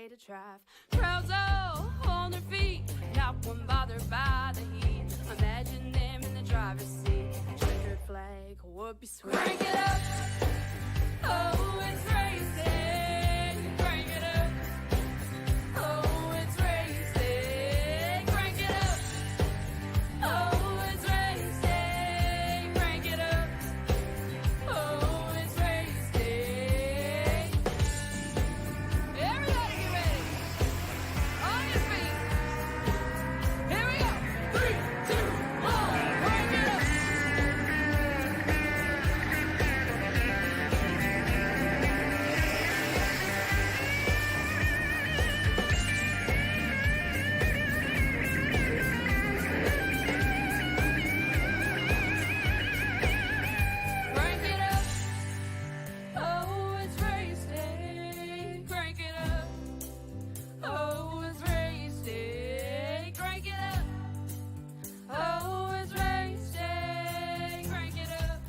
state of strife. Crowds all on their feet, not one bothered by the heat. Imagine them in the driver's seat. Checkered flag would be sweet. Crank it up, oh, it's racing. Crank it up, oh, it's racing. Crank it up, oh, it's racing. Crank it up, oh, it's racing. Everybody get ready. On your feet. Here we go. 3, 2, 1. Crank it up. Crank it up. Oh, it's race day. Crank it up. Oh, it's race day. Crank it up. Oh, it's race day. Crank it up.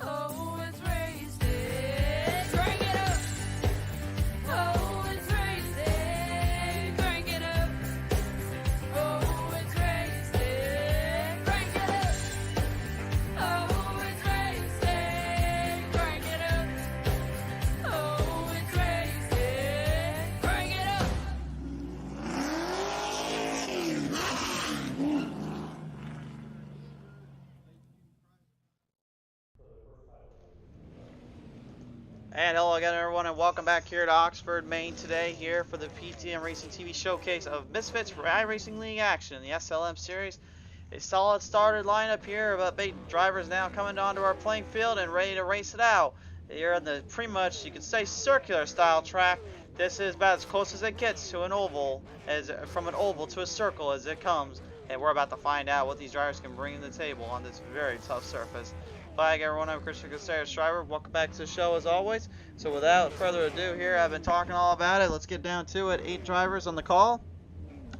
Oh, it's race day. Crank it up. Oh, it's race day. Crank it up. Oh, it's race day. Crank it up. Oh, it's race day. Crank it up. Oh, it's race day. Crank it up. And hello again everyone, and welcome back here to Oxford, Maine today here for the PTM Racing TV showcase of Misfitz iRacing League action in the SLM series. A solid started lineup here of about 8 drivers now coming onto our playing field and ready to race it out. Here on the pretty much, you could say, circular style track. This is about as close as it gets to an oval, as from an oval to a circle as it comes. And we're about to find out what these drivers can bring to the table on this very tough surface. Hi everyone, I'm Christian Caceres driver. Welcome back to the show as always. So without further ado here, I've been talking all about it. Let's get down to it. 8 drivers on the call.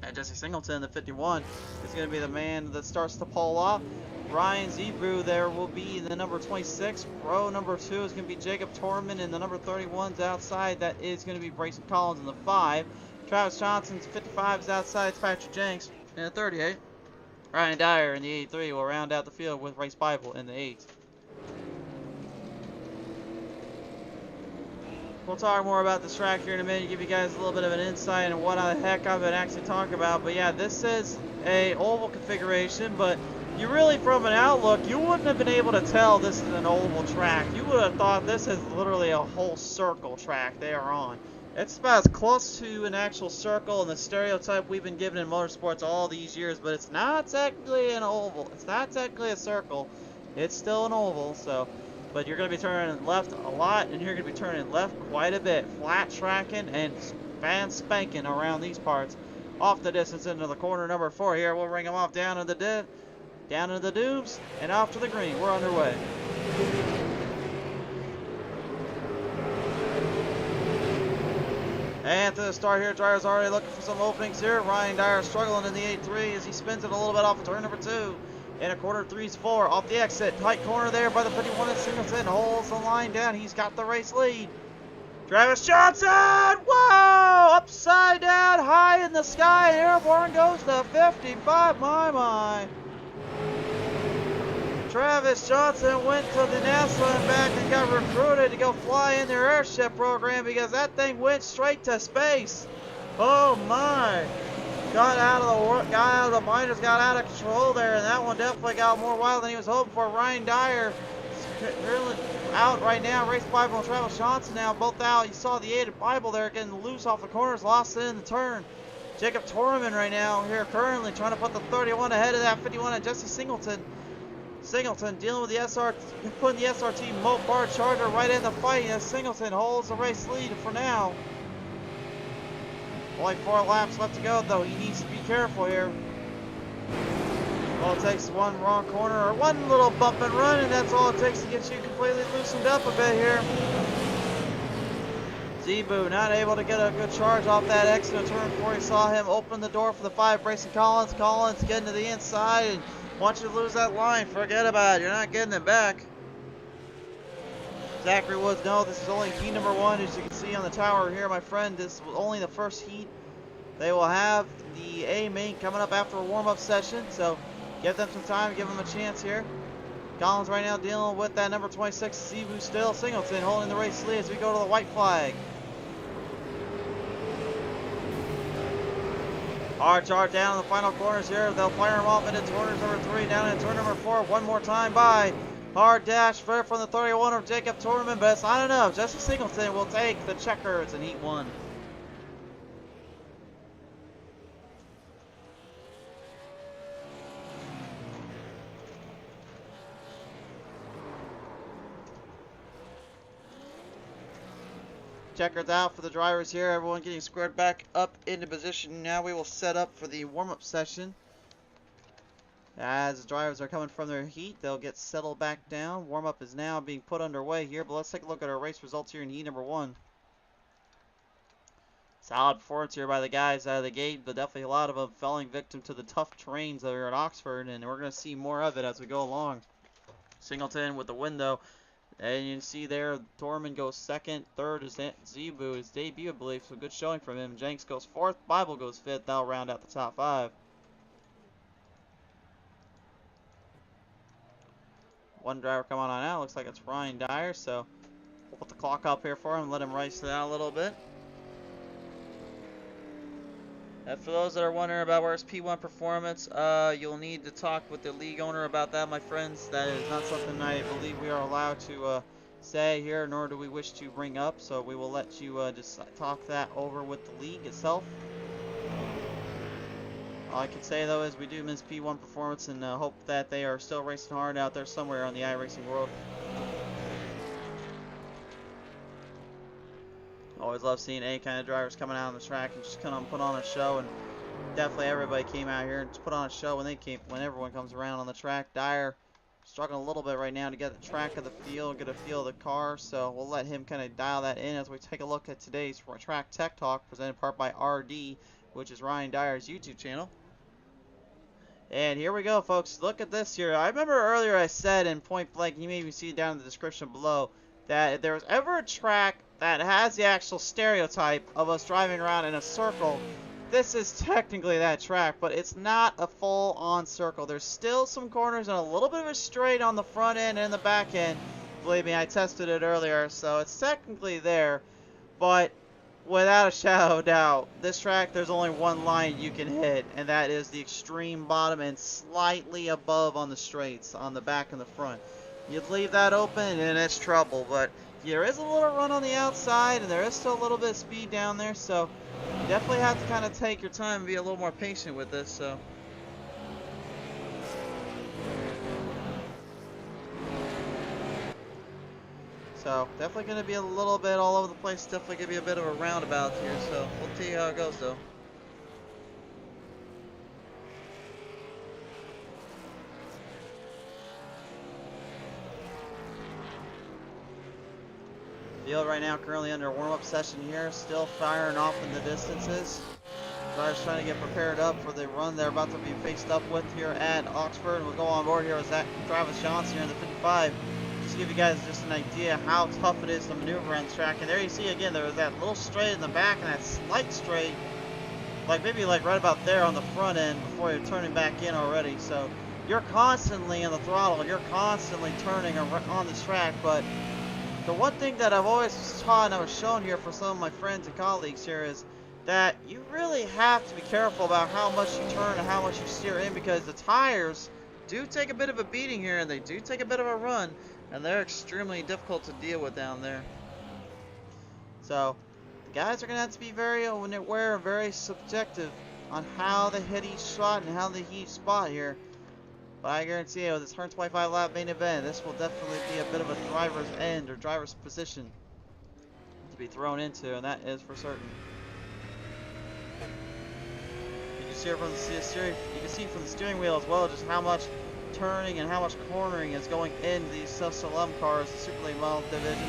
And Jesse Singleton, the 51, is going to be the man that starts to pull off. Ryan Zebu there will be the number 26. Row number 2 is going to be Jacob Torman, and the number 31's outside. That is going to be Bryson Collins in the 5. Travis Johnson's 55 is outside. It's Patrick Jenks in the 38. Ryan Dyer in the 83 will round out the field with Race Bible in the 8. We'll talk more about this track here in a minute, give you guys a little bit of an insight on what the heck I've been actually talking about. But yeah, this is a oval configuration, but you really, from an outlook, you wouldn't have been able to tell this is an oval track. You would have thought this is literally a whole circle track they are on. It's about as close to an actual circle and the stereotype we've been given in motorsports all these years, but it's not technically an oval. It's not technically a circle. It's still an oval, so... But you're going to be turning left a lot, and you're going to be turning left quite a bit. Flat tracking and fan spanking around these parts. Off the distance into the corner number 4 here. We'll ring them off down into the dooms, and off to the green. We're underway. And to the start here, driver's already looking for some openings here. Ryan Dyer struggling in the 8-3 as he spins it a little bit off of turn number 2. In a corner 3's 4, off the exit, tight corner there by the 51 and Singleton, holds the line down, he's got the race lead. Travis Johnson, whoa, upside down, high in the sky, airborne goes to 55, my. Travis Johnson went to the NASA and back and got recruited to go fly in their airship program because that thing went straight to space. Oh my. Got out of the binders, got out of control there, and that one definitely got more wild than he was hoping for. Ryan Dyer out right now. Race Bible and Travis Johnson now both out. You saw the 8 Bible there getting loose off the corners, lost it in the turn. Jacob Torman right now here currently trying to put the 31 ahead of that 51 and Jesse Singleton. Singleton dealing with the SRT, putting the SRT Mopar Charger right in the fight as Singleton holds the race lead for now. Only 4 laps left to go, though. He needs to be careful here. All it takes is one wrong corner or one little bump and run, and that's all it takes to get you completely loosened up a bit here. Zebu not able to get a good charge off that exit of turn 4. He saw him open the door for the 5, Bryson Collins. Collins getting to the inside, and once you lose that line, forget about it. You're not getting it back. Zachary Woods, no, this is only heat number 1. As you can see on the tower here, my friend, this was only the first heat. They will have the A main coming up after a warm-up session, so give them some time, give them a chance here. Collins right now dealing with that number 26, Zebu still. Singleton holding the race lead as we go to the white flag. Hard chart down in the final corners here. They'll fire him off into corners number 3, down into turn number 4. One more time by. Hard dash from the 31 of Jacob Torman, but it's not enough. Jesse Singleton will take the checkers in heat 1. Checkers out for the drivers here. Everyone getting squared back up into position. Now we will set up for the warm-up session. As the drivers are coming from their heat, they'll get settled back down. Warm-up is now being put underway here, but let's take a look at our race results here in heat number 1. Solid performance here by the guys out of the gate, but definitely a lot of them falling victim to the tough terrains that are at Oxford, and we're going to see more of it as we go along. Singleton with the window. And you can see there, Torman goes second. Third is Zebu, his debut, I believe. So good showing from him. Jenks goes fourth. Bible goes fifth. That'll round out the top 5. One driver coming on out. Looks like it's Ryan Dyer. So we'll put the clock up here for him and let him race it out a little bit. And for those that are wondering about where's P1 performance, you'll need to talk with the league owner about that, my friends. That is not something I believe we are allowed to say here, nor do we wish to bring up. So we will let you just talk that over with the league itself. All I can say though is we do miss P1 performance and hope that they are still racing hard out there somewhere on the iRacing world. Always love seeing A kind of drivers coming out on the track and just kind of put on a show, and definitely everybody came out here and just put on a show when everyone comes around on the track. Dyer struggling a little bit right now to get the track of the field, get a feel of the car, so we'll let him kind of dial that in as we take a look at today's Track Tech Talk, presented in part by RD, which is Ryan Dyer's YouTube channel. And here we go, folks. Look at this here. I remember earlier I said in point blank, you may even see it down in the description below, that if there was ever a track that has the actual stereotype of us driving around in a circle, this is technically that track, but it's not a full-on circle. There's still some corners and a little bit of a straight on the front end and the back end. Believe me, I tested it earlier, so it's technically there, but without a shadow of doubt, this track, there's only one line you can hit, and that is the extreme bottom and slightly above on the straights, on the back and the front. You'd leave that open and it's trouble, but there is a little run on the outside and there is still a little bit of speed down there, so you definitely have to kind of take your time and be a little more patient with this. So definitely going to be a little bit all over the place, definitely going to be a bit of a roundabout here, so we'll see how it goes though. Field right now currently under a warm-up session here, still firing off in the distances. Drivers trying to get prepared up for the run they're about to be faced up with here at Oxford. And we'll go on board here with Travis Johnson here in the 55. Just to give you guys just an idea how tough it is to maneuver around the track. And there you see again, there was that little straight in the back and that slight straight, like maybe like right about there on the front end before you're turning back in already. So you're constantly in the throttle, you're constantly turning on this track, but the one thing that I've always taught and I was shown here for some of my friends and colleagues here is that you really have to be careful about how much you turn and how much you steer in, because the tires do take a bit of a beating here and they do take a bit of a run, and they're extremely difficult to deal with down there. So the guys are going to have to be very aware and very subjective on how they hit each shot and how they hit each spot here. But I guarantee you, with this 125 lap main event, this will definitely be a bit of a driver's end or driver's position to be thrown into, and that is for certain. You can see from the steering wheel as well just how much turning and how much cornering is going into these SLM cars, the Super Late Model Division.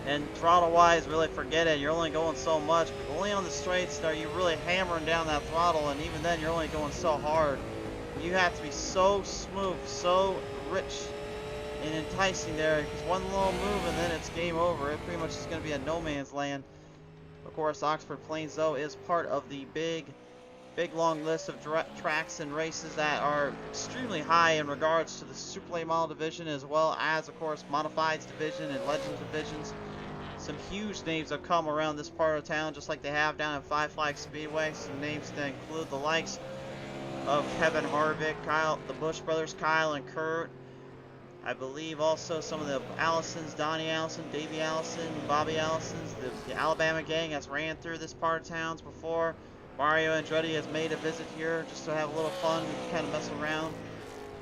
And throttle-wise, really forget it. You're only going so much. But only on the straights are you really hammering down that throttle, and even then, you're only going so hard. You have to be so smooth, so rich and enticing there, because one little move and then it's game over. It pretty much is going to be a no man's land. Of course, Oxford Plains, though, is part of the big long list of tracks and races that are extremely high in regards to the Super Late Model division, as well as, of course, Modifieds division and Legends divisions. Some huge names have come around this part of town, just like they have down at Five Flags Speedway. Some names that include the likes of Kevin Harvick, the Busch brothers, Kyle and Kurt. I believe also some of the Allisons, Donnie Allison, Davey Allison, Bobby Allisons, the Alabama gang has ran through this part of towns before. Mario Andretti has made a visit here just to have a little fun and kind of mess around.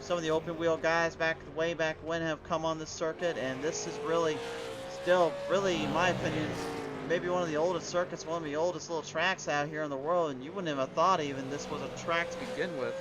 Some of the open wheel guys way back when have come on this circuit, and this is really still, in my opinion, maybe one of the oldest circuits, one of the oldest little tracks out here in the world, and you wouldn't have thought even this was a track to begin with.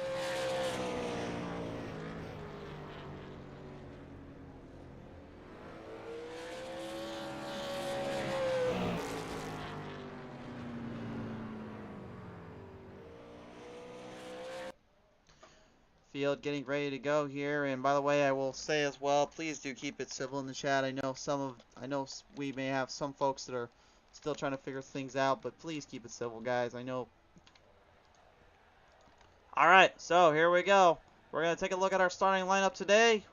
Field getting ready to go here, and by the way, I will say as well, please do keep it civil in the chat. I know we may have some folks that are still trying to figure things out, but please keep it civil, guys. I know. All right, so here we go. We're gonna take a look at our starting lineup today.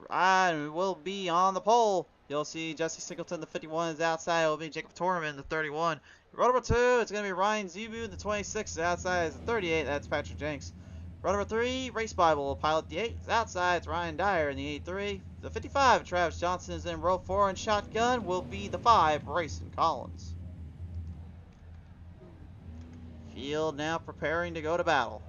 And we'll be on the pole. You'll see Jesse Singleton, the 51, is outside. It'll be Jacob Torman, the 31. Row number 2, it's gonna be Ryan Zebu, the 26, is outside. Is the 38. That's Patrick Jenks. Row number 3, Race Bible will pilot the 8. Outside, it's Ryan Dyer in the 8-3. The 55, Travis Johnson, is in row 4, and shotgun will be the 5, Rayson Collins. Field now preparing to go to battle.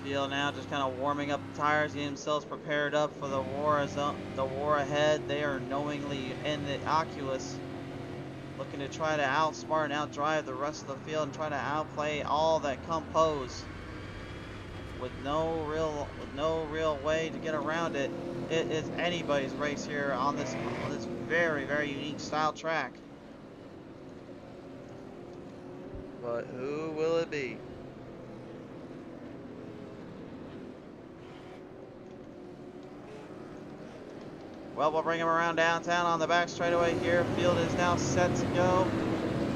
Field now just kind of warming up the tires, getting themselves prepared up for the war ahead. They are knowingly in the Oculus, looking to try to outsmart and outdrive the rest of the field and try to outplay all that compose. With no real way to get around it. It is anybody's race here on this very unique style track. But who will it be? Well, we'll bring him around downtown on the back straightaway here. Field is now set to go.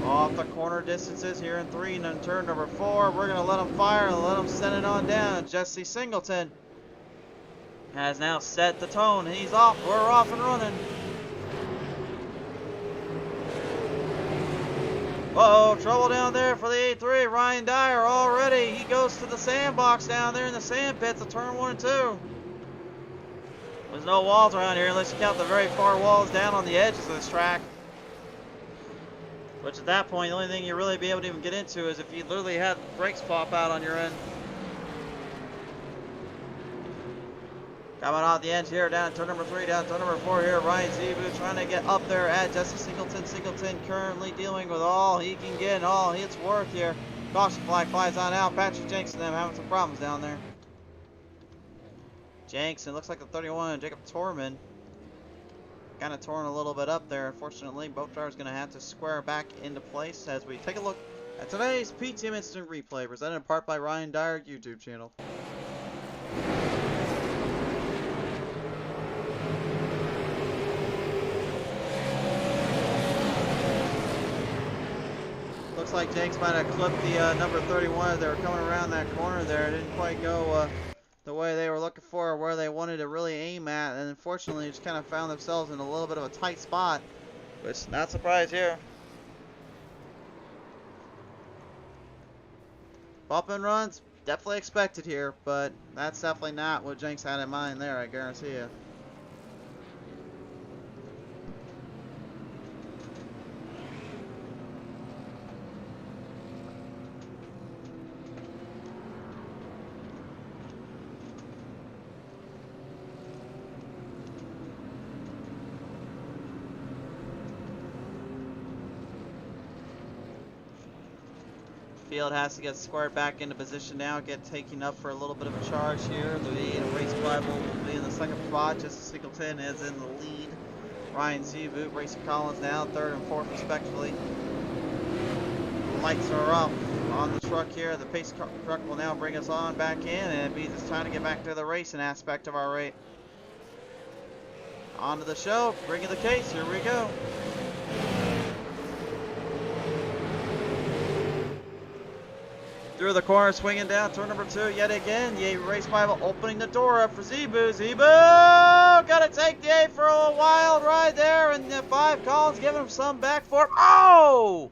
Off the corner distances here in 3 and then turn number 4. We're going to let him fire and let him send it on down. Jesse Singleton has now set the tone. He's off. We're off and running. Uh-oh, trouble down there for the 8-3. Ryan Dyer already. He goes to the sandbox down there in the sand pits of turn 1 and 2. There's no walls around here unless you count the very far walls down on the edges of this track. Which at that point, the only thing you really be able to even get into is if you literally had brakes pop out on your end. Coming off the edge here, down turn number 3, down turn number 4 here. Ryan Zebu trying to get up there at Jesse Singleton. Singleton currently dealing with all he can get and all it's worth here. Caution flag flies on out. Patrick Jenks and them having some problems down there. Jenks, and looks like the 31, Jacob Torman, kind of torn a little bit up there. Unfortunately, both drivers going to have to square back into place as we take a look at today's PTM Instant Replay, presented in part by Ryan Dyer YouTube channel. Looks like Jenks might have clipped the number 31 as they were coming around that corner there. It didn't quite go the way they were looking for, or where they wanted to really aim at, and unfortunately just kind of found themselves in a little bit of a tight spot, which not surprised here. Bump and runs definitely expected here, but that's definitely not what Jenks had in mind there, I guarantee you. Field has to get squared back into position now, taking up for a little bit of a charge here. The race rival will be in the second spot. Jesse Singleton is in the lead. Ryan Zebu, Brayson Collins now third and fourth respectively. Lights are off on the truck here. The pace truck will now bring us on back in, and it's time to get back to the racing aspect of our race. On to the show, bringing the case. Here we go. Through the corner, swinging down, turn number 2 yet again. The race rival opening the door up for Zebu. Zebu got to take the 8 for a wild ride there, and the 5 Collins giving him some back for him. Oh!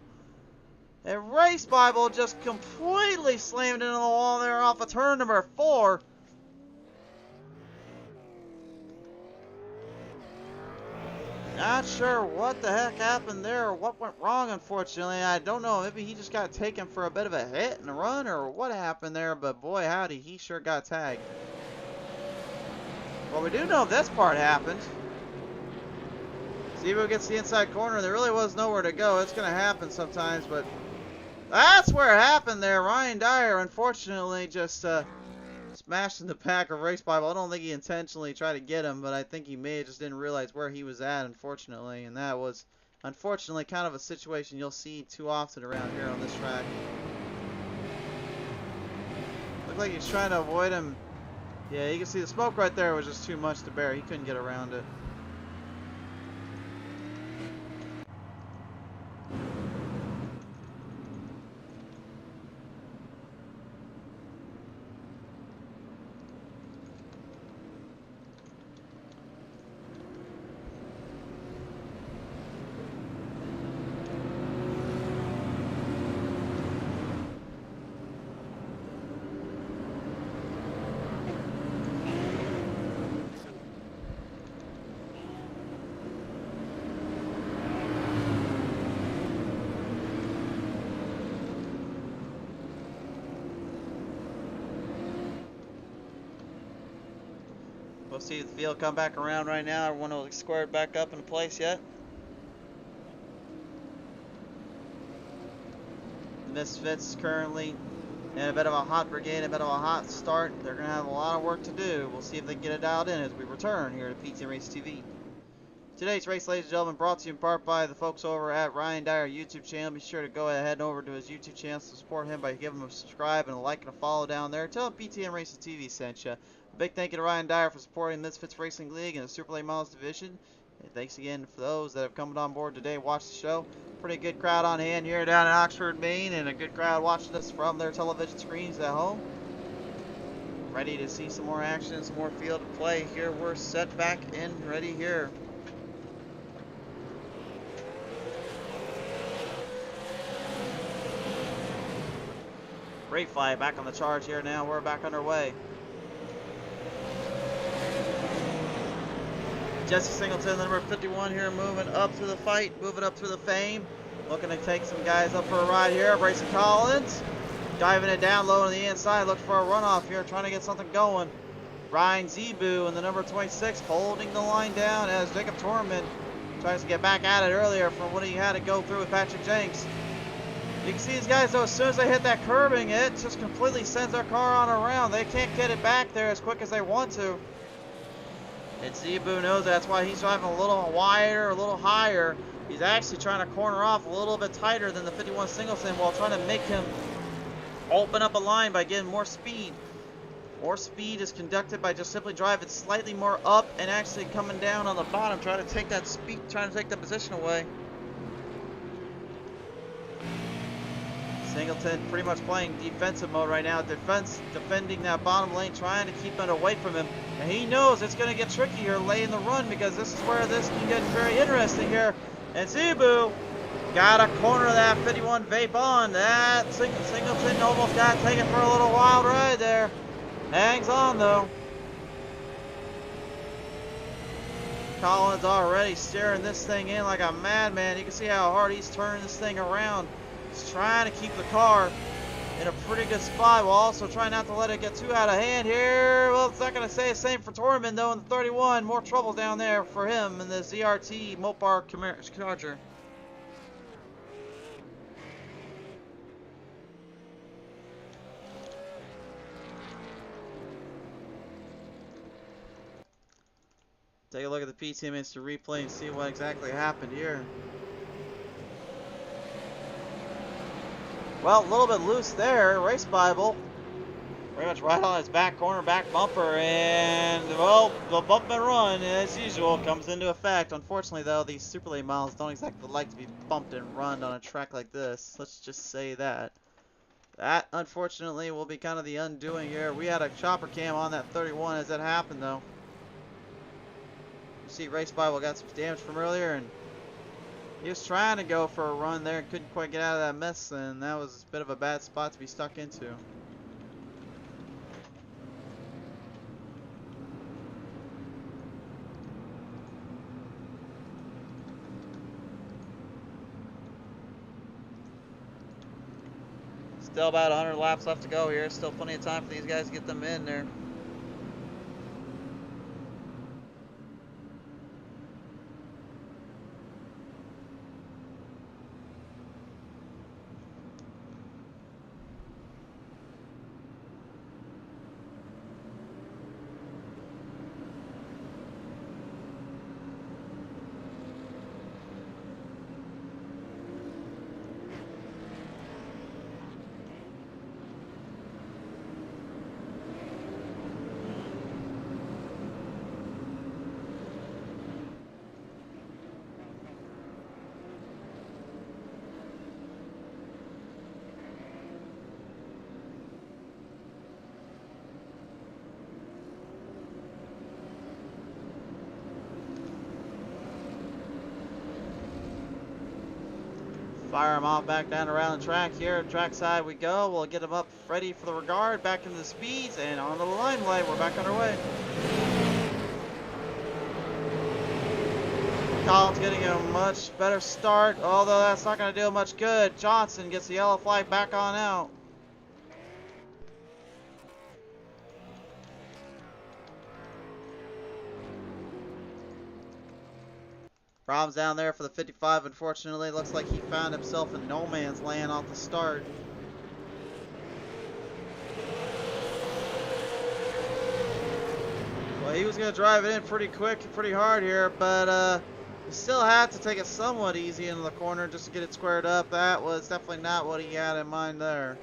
A race Bible just completely slammed into the wall there off of turn number 4. Not sure what the heck happened there or what went wrong, unfortunately. I don't know. Maybe he just got taken for a bit of a hit and run or what happened there, but boy howdy, he sure got tagged. Well, we do know this part happened. Zebu gets the inside corner. There really was nowhere to go. It's going to happen sometimes, but that's where it happened there. Ryan Dyer, unfortunately, just smashed in the back of Race Bible. I don't think he intentionally tried to get him, but I think he may have just didn't realize where he was at, unfortunately. And that was, unfortunately, kind of a situation you'll see too often around here on this track. Looked like he's trying to avoid him. Yeah, you can see the smoke right there was just too much to bear. He couldn't get around it. We'll see the field come back around right now. Everyone will square it back up into place yet. The Misfits currently in a bit of a hot brigade, a bit of a hot start. They're going to have a lot of work to do. We'll see if they can get it dialed in as we return here to PTM Racing TV. Today's race, ladies and gentlemen, brought to you in part by the folks over at Ryan Dyer YouTube channel. Be sure to go ahead and over to his YouTube channel to support him by giving him a subscribe and a like and a follow down there. Tell him PTM Racing TV sent you. A big thank you to Ryan Dyer for supporting the Misfitz Racing League and the Super Late Models Division. And thanks again for those that have come on board today, watched the show. Pretty good crowd on hand here down in Oxford, Maine, and a good crowd watching us from their television screens at home. Ready to see some more action, some more field to play here. We're set back and ready here. Great flag back on the charge here now. We're back underway. Jesse Singleton, the number 51 here, moving up through the fight, moving up through the fame. Looking to take some guys up for a ride here. Brayson Collins diving it down low on the inside. Looks for a runoff here, trying to get something going. Ryan Zebu in the number 26 holding the line down as Jacob Torman tries to get back at it earlier from what he had to go through with Patrick Jenks. You can see these guys, though, as soon as they hit that curbing, it just completely sends their car on around. They can't get it back there as quick as they want to. And Zebu knows that's why he's driving a little wider, a little higher. He's actually trying to corner off a little bit tighter than the 51 Singleton while trying to make him open up a line by getting more speed. More speed is conducted by just simply driving slightly more up and actually coming down on the bottom, trying to take that speed, trying to take that position away. Singleton pretty much playing defensive mode right now. Defending that bottom lane, trying to keep it away from him. And he knows it's going to get tricky here late in the run because this is where this can get very interesting here. And Zebu got a corner of that 51 vape on. That Singleton almost got taken for a little wild ride there. Hangs on though. Collins already steering this thing in like a madman. You can see how hard he's turning this thing around. He's trying to keep the car in a pretty good spot while also trying not to let it get too out of hand here. Well, it's not going to say the same for Torman, though, in the 31. More trouble down there for him in the ZRT Mopar Charger. Take a look at the PTM Instant replay and see what exactly happened here. Well, a little bit loose there. Race Bible. Pretty much right on his back corner, back bumper, and, well, the bump and run, as usual, comes into effect. Unfortunately, though, these super late miles don't exactly like to be bumped and run on a track like this. Let's just say that. That, unfortunately, will be kind of the undoing here. We had a chopper cam on that 31 as that happened, though. You see Race Bible got some damage from earlier, and he was trying to go for a run there and couldn't quite get out of that mess, and that was a bit of a bad spot to be stuck into. Still about 100 laps left to go here. Still plenty of time for these guys to get them in there. Fire them off back down around the track here. Track side we go. We'll get them up ready for the regard. Back into the speeds and onto the limelight. We're back underway. Collins getting a much better start, although that's not going to do much good. Johnson gets the yellow flag back on out. Problems down there for the 55, unfortunately. Looks like he found himself in no man's land off the start. Well, he was going to drive it in pretty quick, pretty hard here, but he still had to take it somewhat easy into the corner just to get it squared up. That was definitely not what he had in mind there.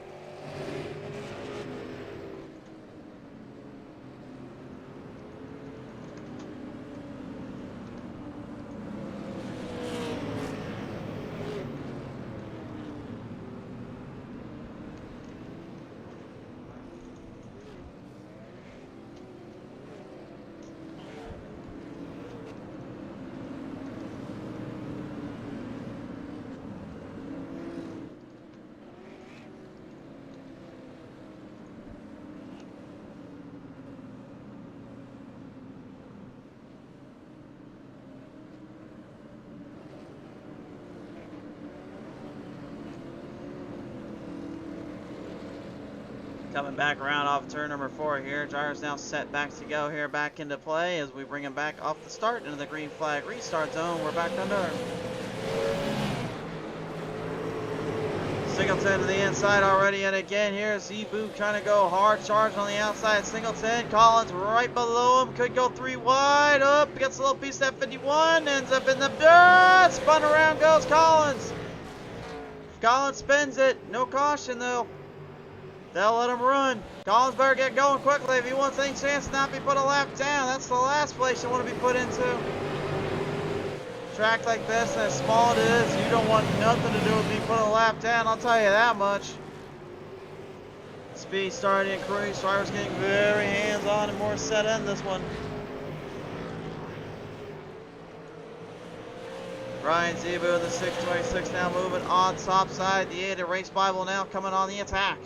Coming back around off turn number 4 here. Dyer's now set back to go here, back into play as we bring him back off the start into the green flag restart zone. We're back under. Singleton to the inside already, and again here Zebu trying to go hard charge on the outside. Singleton, Collins right below him, could go 3 wide. Up, gets a little piece of that 51, ends up in the dirt. Spun around goes Collins. Collins spins it, no caution though. They'll let him run. Collins better get going quickly if he wants any chance to not be put a lap down. That's the last place you want to be put into. Track like this, and as small it is, you don't want nothing to do with being put a lap down, I'll tell you that much. Speed starting to increase. Drivers getting very hands-on and more set in this one. Ryan Zebu, the 626 now moving on top side. The 8 Race Bible now coming on the attack.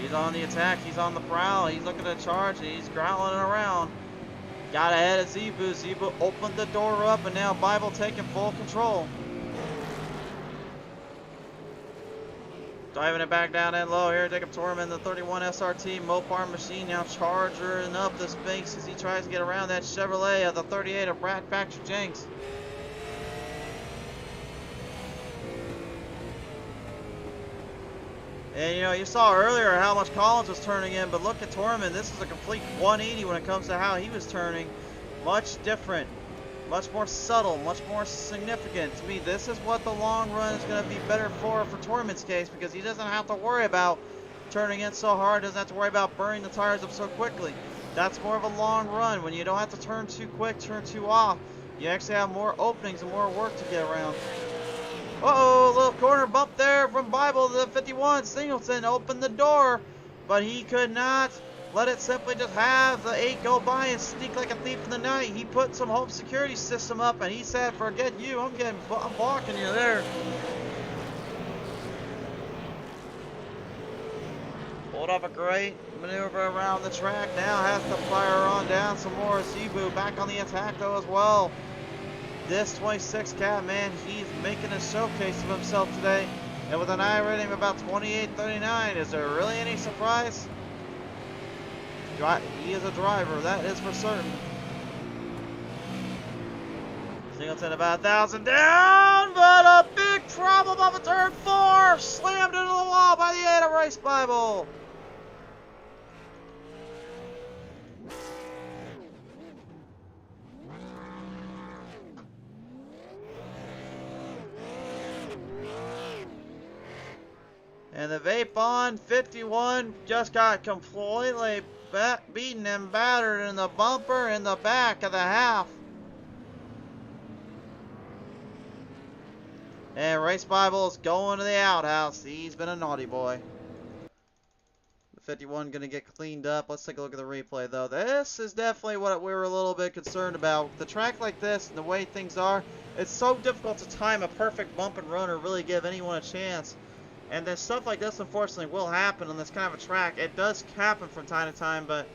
He's on the attack, he's on the prowl, he's looking to charge, he's growling around. Got ahead of Zebu. Zebu opened the door up, and now Bible taking full control. Driving it back down and low here. Jacob Torman, the 31 SRT Mopar machine, now charging up the space as he tries to get around that Chevrolet of the 38 of Brad Baxter Jenks. And you know, you saw earlier how much Collins was turning in, but look at Torman. This is a complete 180 when it comes to how he was turning. Much different, much more subtle, much more significant. To me, this is what the long run is going to be better for Torman's case, because he doesn't have to worry about turning in so hard, doesn't have to worry about burning the tires up so quickly. That's more of a long run when you don't have to turn too quick, turn too off. You actually have more openings and more work to get around. Uh-oh, a little corner bump there from Bible to the 51. Singleton opened the door, but he could not let it simply just have the 8 go by and sneak like a thief in the night. He put some home security system up, and he said, forget you, I'm blocking you there. Pulled up a great maneuver around the track. Now has to fire on down some more. Zebu back on the attack though as well. This 26 cat, man, he's making a showcase of himself today. And with an I rating of about 28.39, is there really any surprise? He is a driver, that is for certain. Singleton about 1,000 down, but a big problem off of turn 4. Slammed into the wall by the 8 of Race Bible. And the vape on 51 just got completely beaten and battered in the bumper in the back of the half. And Race Bible is going to the outhouse. He's been a naughty boy. The 51 going to get cleaned up. Let's take a look at the replay though. This is definitely what we were a little bit concerned about. The track like this and the way things are, it's so difficult to time a perfect bump and run or really give anyone a chance. And then stuff like this, unfortunately, will happen on this kind of a track. It does happen from time to time, but,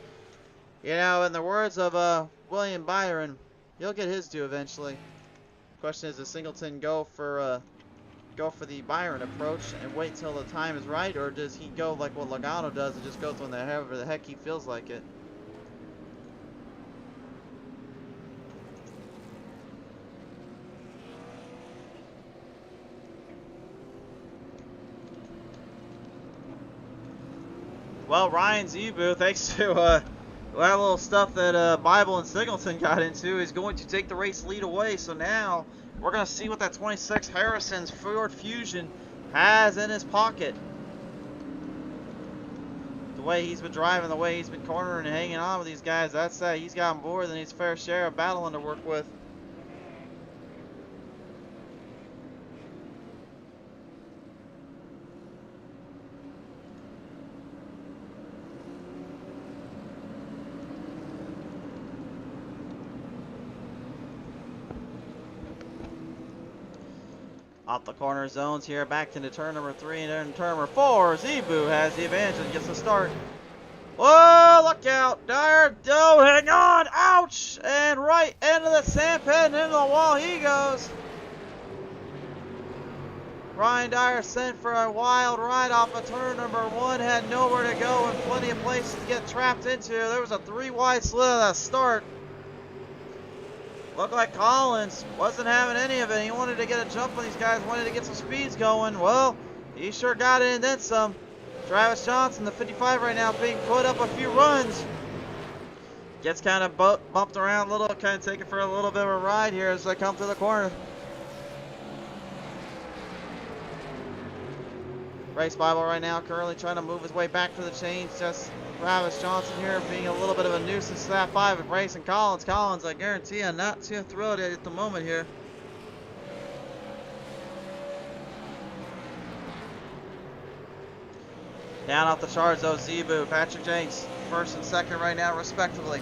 you know, in the words of William Byron, he'll get his due eventually. Question is, does Singleton go for the Byron approach and wait till the time is right, or does he go like what Logano does and just goes when however the heck he feels like it? Well, Ryan Zebu, thanks to that little stuff that Bible and Singleton got into, is going to take the race lead away. So now we're going to see what that 26 Harrison's Ford Fusion has in his pocket. The way he's been driving, the way he's been cornering and hanging on with these guys, that's he's got more than his fair share of battling to work with. Off the corner zones here, back into turn number 3 and then turn number 4. Zebu has the advantage and gets the start. Whoa, look out. Dyer, hang on. Ouch. And right into the sand pit and into the wall he goes. Ryan Dyer sent for a wild ride off of turn number 1. Had nowhere to go and plenty of places to get trapped into. There was a 3 wide slit at that start. Looked like Collins wasn't having any of it. He wanted to get a jump on these guys, wanted to get some speeds going. Well, he sure got it and then some. Travis Johnson, the 55 right now, being put up a few runs. Gets kind of bumped around a little, kind of taken for a little bit of a ride here as they come to the corner. Race Bible right now currently trying to move his way back for the change. Just Travis Johnson here being a little bit of a nuisance to that 5 of Racing Collins. Collins, I guarantee you, not too thrilled at the moment here. Down off the charts though, Zebu, Patrick Jenks, 1st and 2nd right now respectively.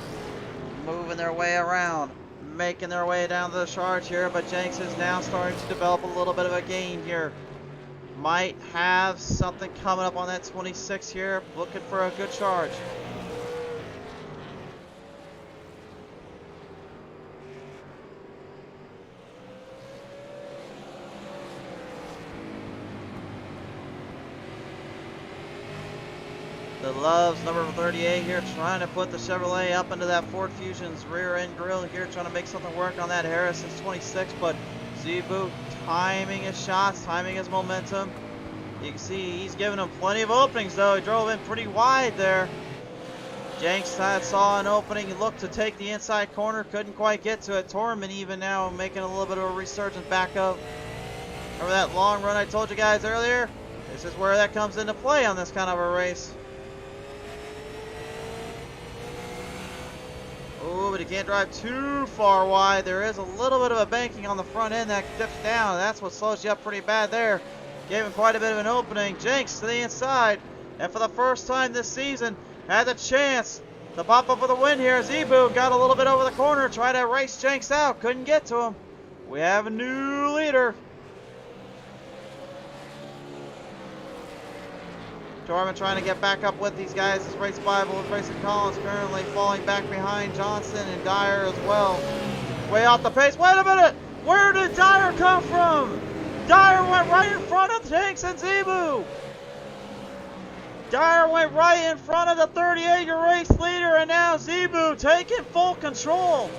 Moving their way around, making their way down to the charge here, but Jenks is now starting to develop a little bit of a gain here. Might have something coming up on that 26 here, looking for a good charge. The Loves, number 38 here, trying to put the Chevrolet up into that Ford Fusion's rear end grille here, trying to make something work on that Harrison's 26, but Zebu timing his shots, timing his momentum. You can see he's giving him plenty of openings, though. He drove in pretty wide there. Jenks saw an opening. He looked to take the inside corner. Couldn't quite get to it. Torman even now making a little bit of a resurgence back up. Remember that long run I told you guys earlier? This is where that comes into play on this kind of a race. Oh, but he can't drive too far wide. There is a little bit of a banking on the front end that dips down. That's what slows you up pretty bad there. Gave him quite a bit of an opening. Jenks to the inside. And for the first time this season, had the chance to pop up with a win here. Zebu got a little bit over the corner, tried to race Jenks out. Couldn't get to him. We have a new leader. Torman trying to get back up with these guys. This race Bible with Grayson Collins currently falling back behind Johnson and Dyer as well. Way off the pace. Wait a minute! Where did Dyer come from? Dyer went right in front of Jenks and Zebu. Dyer went right in front of the 38, your race leader, and now Zebu taking full control.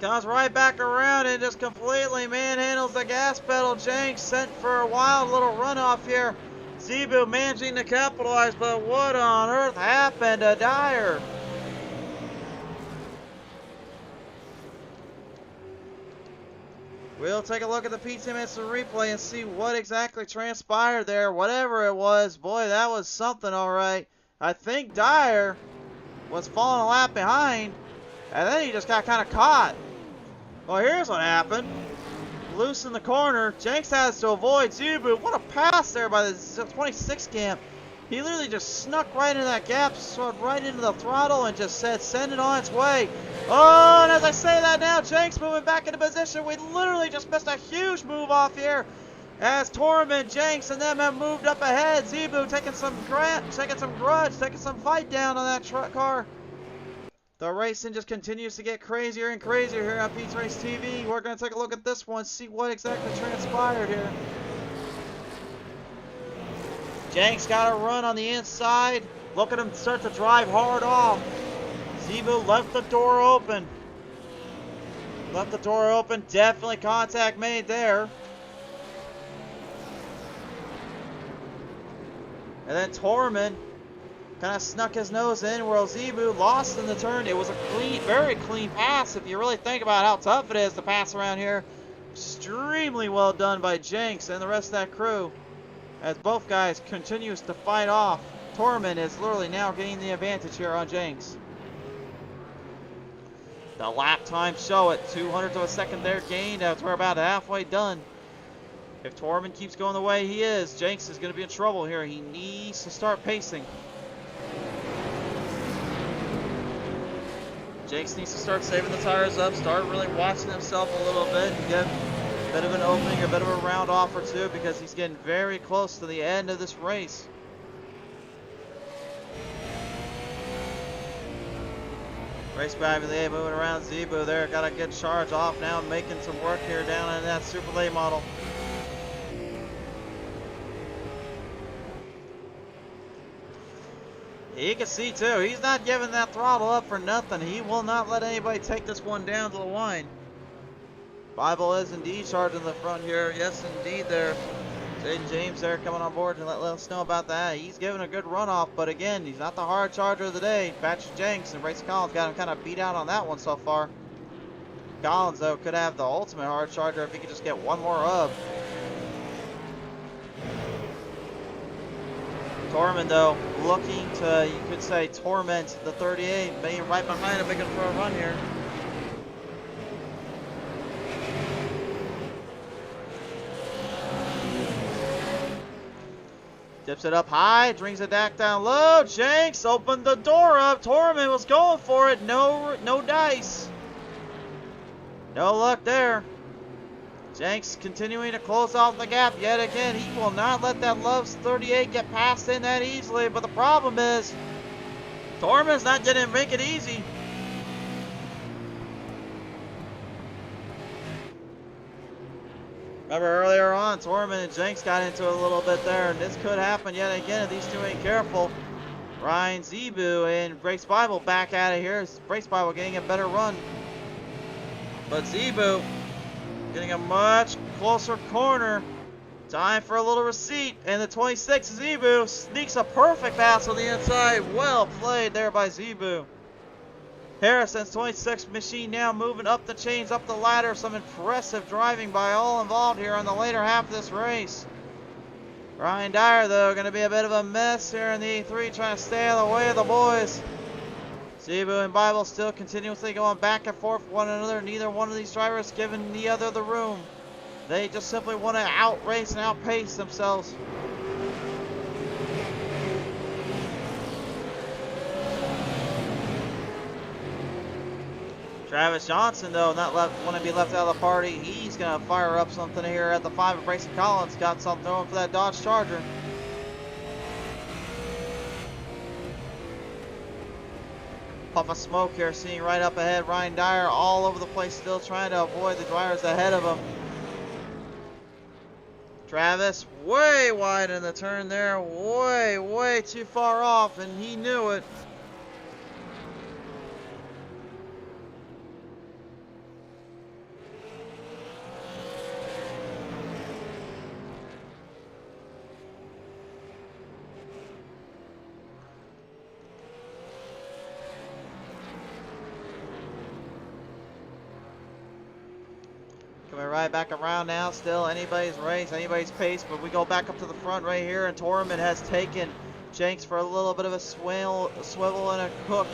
Comes right back around and just completely manhandles the gas pedal. Jenks sent for a wild little runoff here. Zebu managing to capitalize, but what on earth happened to Dyer? We'll take a look at the PTM Racing replay and see what exactly transpired there. Whatever it was, boy, that was something alright. I think Dyer was falling a lap behind, and then he just got kind of caught. Well, here's what happened. Loose in the corner. Jenks has to avoid Zebu. What a pass there by the 26 camp. He literally just snuck right into that gap, slid right into the throttle, and just said, send it on its way. Oh, and as I say that now, Jenks moving back into position. We literally just missed a huge move off here. As Torman, Jenks, and them have moved up ahead. Zebu taking some grudge, taking some fight down on that truck car. The racing just continues to get crazier and crazier here on PTM Racing TV. We're going to take a look at this one, see what exactly transpired here. Jenks got a run on the inside. Look at him start to drive hard off. Zebu left the door open. Left the door open. Definitely contact made there. And then Torman kind of snuck his nose in where Zebu lost in the turn. It was a clean, very clean pass if you really think about how tough it is to pass around here. Extremely well done by Jenks and the rest of that crew. As both guys continues to fight off. Torman is literally now gaining the advantage here on Jenks. The lap time show it. 200th of a second there gained as we're about halfway done. If Torman keeps going the way he is, Jenks is going to be in trouble here. He needs to start pacing. Jenks needs to start saving the tires up, start really watching himself a little bit, and get a bit of an opening, a bit of a round off or two, because he's getting very close to the end of this race. Race by the moving around Zebu there, got a good charge off now, making some work here down in that super late model. You can see too, he's not giving that throttle up for nothing. He will not let anybody take this one down to the line. Bible is indeed charging the front here. Yes, indeed there. Jaden James there coming on board to let us know about that. He's giving a good runoff, but again, he's not the hard charger of the day. Patrick Jenks and Bryce Collins got him kind of beat out on that one so far. Collins, though, could have the ultimate hard charger if he could just get one more up. Torman, though, looking to, you could say, torment the 38, being right behind him, making for a run here. Dips it up high, brings it back down low. Jenks opened the door up. Torman was going for it. No dice. No luck there. Jenks continuing to close off the gap yet again. He will not let that Love's 38 get past in that easily. But the problem is, Torman's not going to make it easy. Remember earlier on, Torman and Jenks got into it a little bit there, and this could happen yet again if these two ain't careful. Ryan Zebu and Brace Bible back out of here. Brace Bible getting a better run. But Zebu getting a much closer corner. Time for a little receipt, and the 26 Zebu sneaks a perfect pass on the inside. Well played there by Zebu. Harrison's 26 machine now moving up the chains, up the ladder. Some impressive driving by all involved here on the later half of this race. Ryan Dyer, though, going to be a bit of a mess here in the E3, trying to stay out of the way of the boys. Zebu and Bible still continuously going back and forth with one another. Neither one of these drivers giving the other the room. They just simply want to outrace and outpace themselves. Travis Johnson, though, not want to be left out of the party. He's going to fire up something here at the 5 of Brayson Collins. Got something going for that Dodge Charger. Puff of smoke here, seeing right up ahead. Ryan Dyer all over the place, still trying to avoid the drivers ahead of him. Travis way wide in the turn there. Way too far off, and he knew it. Coming right back around now, still anybody's race, anybody's pace, but we go back up to the front right here, and Torman has taken Jenks for a little bit of a swivel and a hook,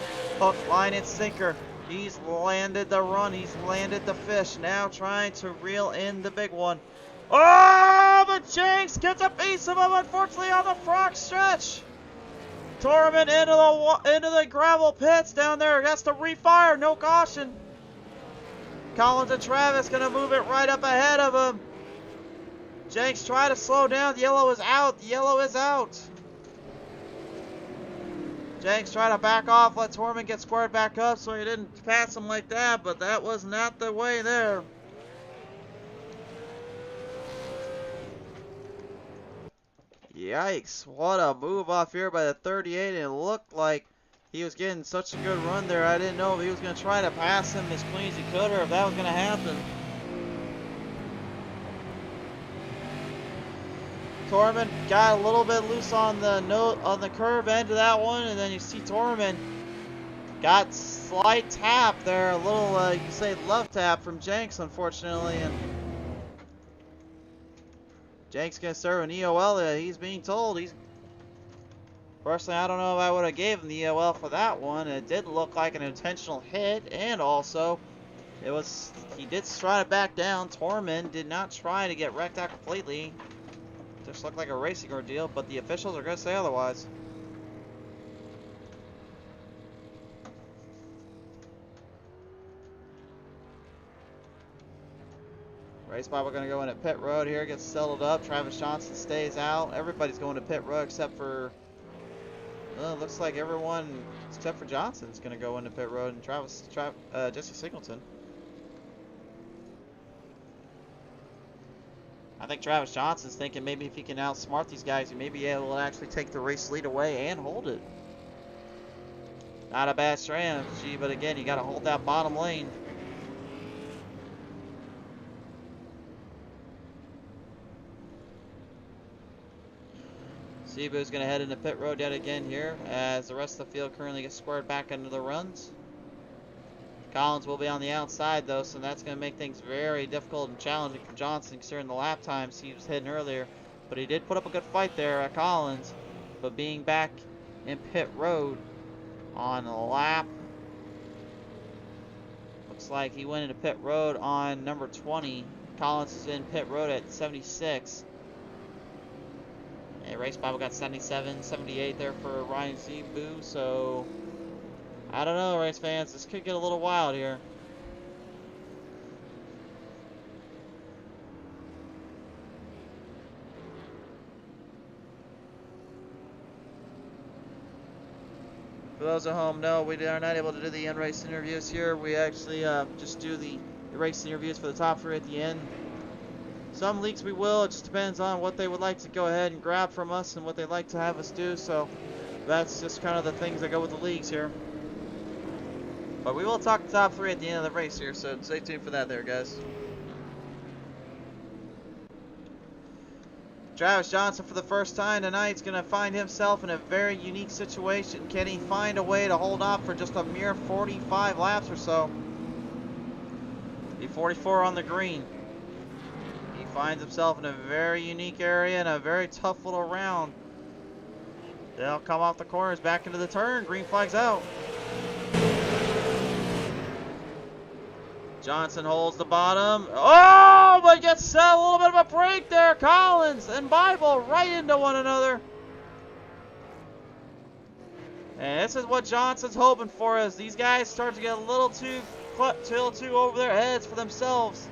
line, and sinker. He's landed the run, he's landed the fish, now trying to reel in the big one. Oh, but Jenks gets a piece of him, unfortunately, on the front stretch. Torman into the gravel pits down there, has to refire, no caution. Collins and Travis gonna move it right up ahead of him. Jenks try to slow down. The yellow is out. The yellow is out. Jenks try to back off, let Torman get squared back up so he didn't pass him like that, but that was not the way there. Yikes, what a move off here by the 38, and it looked like he was getting such a good run there. I didn't know if he was going to try to pass him as clean as he could or if that was going to happen. Torman got a little bit loose on the curve end of that one, and then you see Torman got slight tap there, a little you could say love tap from Jenks, unfortunately, and Jenks gonna serve an EOL. He's being told he's. Personally, I don't know if I would have gave him the EOL for that one. It did look like an intentional hit, and also he did try to back down. Torman did not try to get wrecked out completely. Just looked like a racing ordeal, but the officials are going to say otherwise. Race Bible going to go in at pit road here, gets settled up. Travis Johnson stays out. Everybody's going to pit road except for, well, it looks like everyone except for Johnson is going to go into pit road, and Jesse Singleton. I think Travis Johnson's thinking maybe if he can outsmart these guys, he may be able to actually take the race lead away and hold it. Not a bad strategy, but again, you got to hold that bottom lane. Zebu's going to head into pit road yet again here as the rest of the field currently gets squared back into the runs. Collins will be on the outside though, so that's going to make things very difficult and challenging for Johnson considering the lap times he was hitting earlier. But he did put up a good fight there at Collins. But being back in pit road on a lap, looks like he went into pit road on number 20. Collins is in pit road at 76. And Race Bible got 77, 78 there for Ryan Zebu, so I don't know, race fans. This could get a little wild here. For those at home, no, we are not able to do the end race interviews here. We actually just do the race interviews for the top three at the end. Some leagues we will. It just depends on what they would like to go ahead and grab from us and what they'd like to have us do. So that's just kind of the things that go with the leagues here. But we will talk the top three at the end of the race here, so stay tuned for that there, guys. Travis Johnson, for the first time tonight, is going to find himself in a very unique situation. Can he find a way to hold off for just a mere 45 laps or so? E44 on the green. He finds himself in a very unique area and a very tough little round. They'll come off the corners, back into the turn. Green flag's out. Johnson holds the bottom. Oh, but gets a little bit of a break there. Collins and Bible right into one another. And this is what Johnson's hoping for, as these guys start to get a little too over their heads for themselves.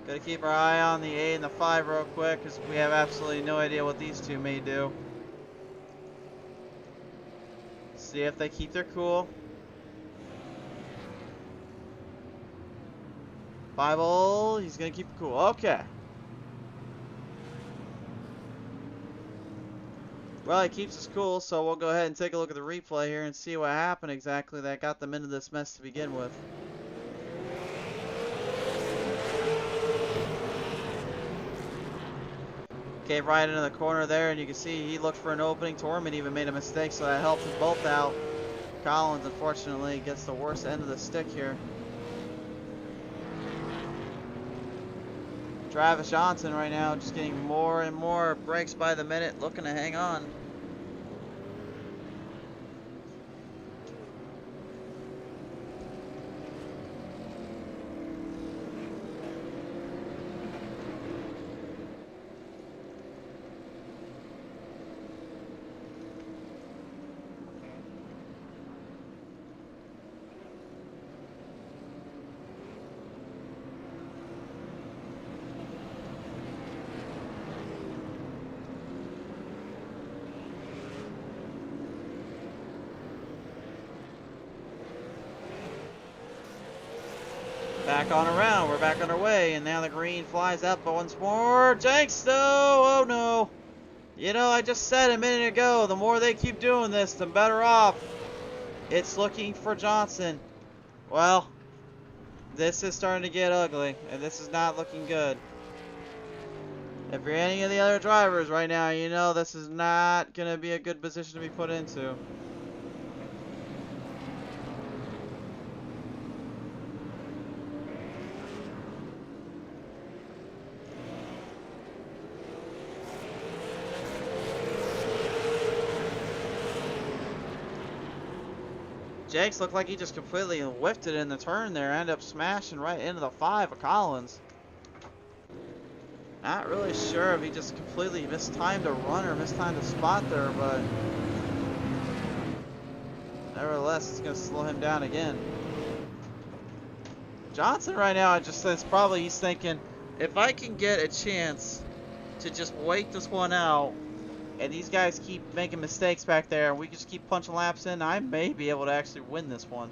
Gotta keep our eye on the 8 and the 5 real quick, because we have absolutely no idea what these two may do. See if they keep their cool. Bible, he's gonna keep it cool. Okay. Well, he keeps us cool, so we'll go ahead and take a look at the replay here and see what happened exactly that got them into this mess to begin with. Came right into the corner there, and you can see he looked for an opening. Tormund even made a mistake, so that helped them both out. Collins, unfortunately, gets the worst end of the stick here. Travis Johnson right now just getting more and more breaks by the minute, looking to hang on. Back on around, we're back on our way, and now the green flies up once more. Jenks though, oh no. You know, I just said a minute ago, the more they keep doing this, the better off it's looking for Johnson. Well, this is starting to get ugly, and this is not looking good. If you're any of the other drivers right now, you know this is not going to be a good position to be put into. Jakes looked like he just completely whiffed it in the turn there. Ended up smashing right into the 5 of Collins. Not really sure if he just completely mistimed a run or mistimed a spot there, but nevertheless, it's going to slow him down again. Johnson right now, I just says probably he's thinking, if I can get a chance to just wait this one out, and these guys keep making mistakes back there, and we just keep punching laps in, I may be able to actually win this one.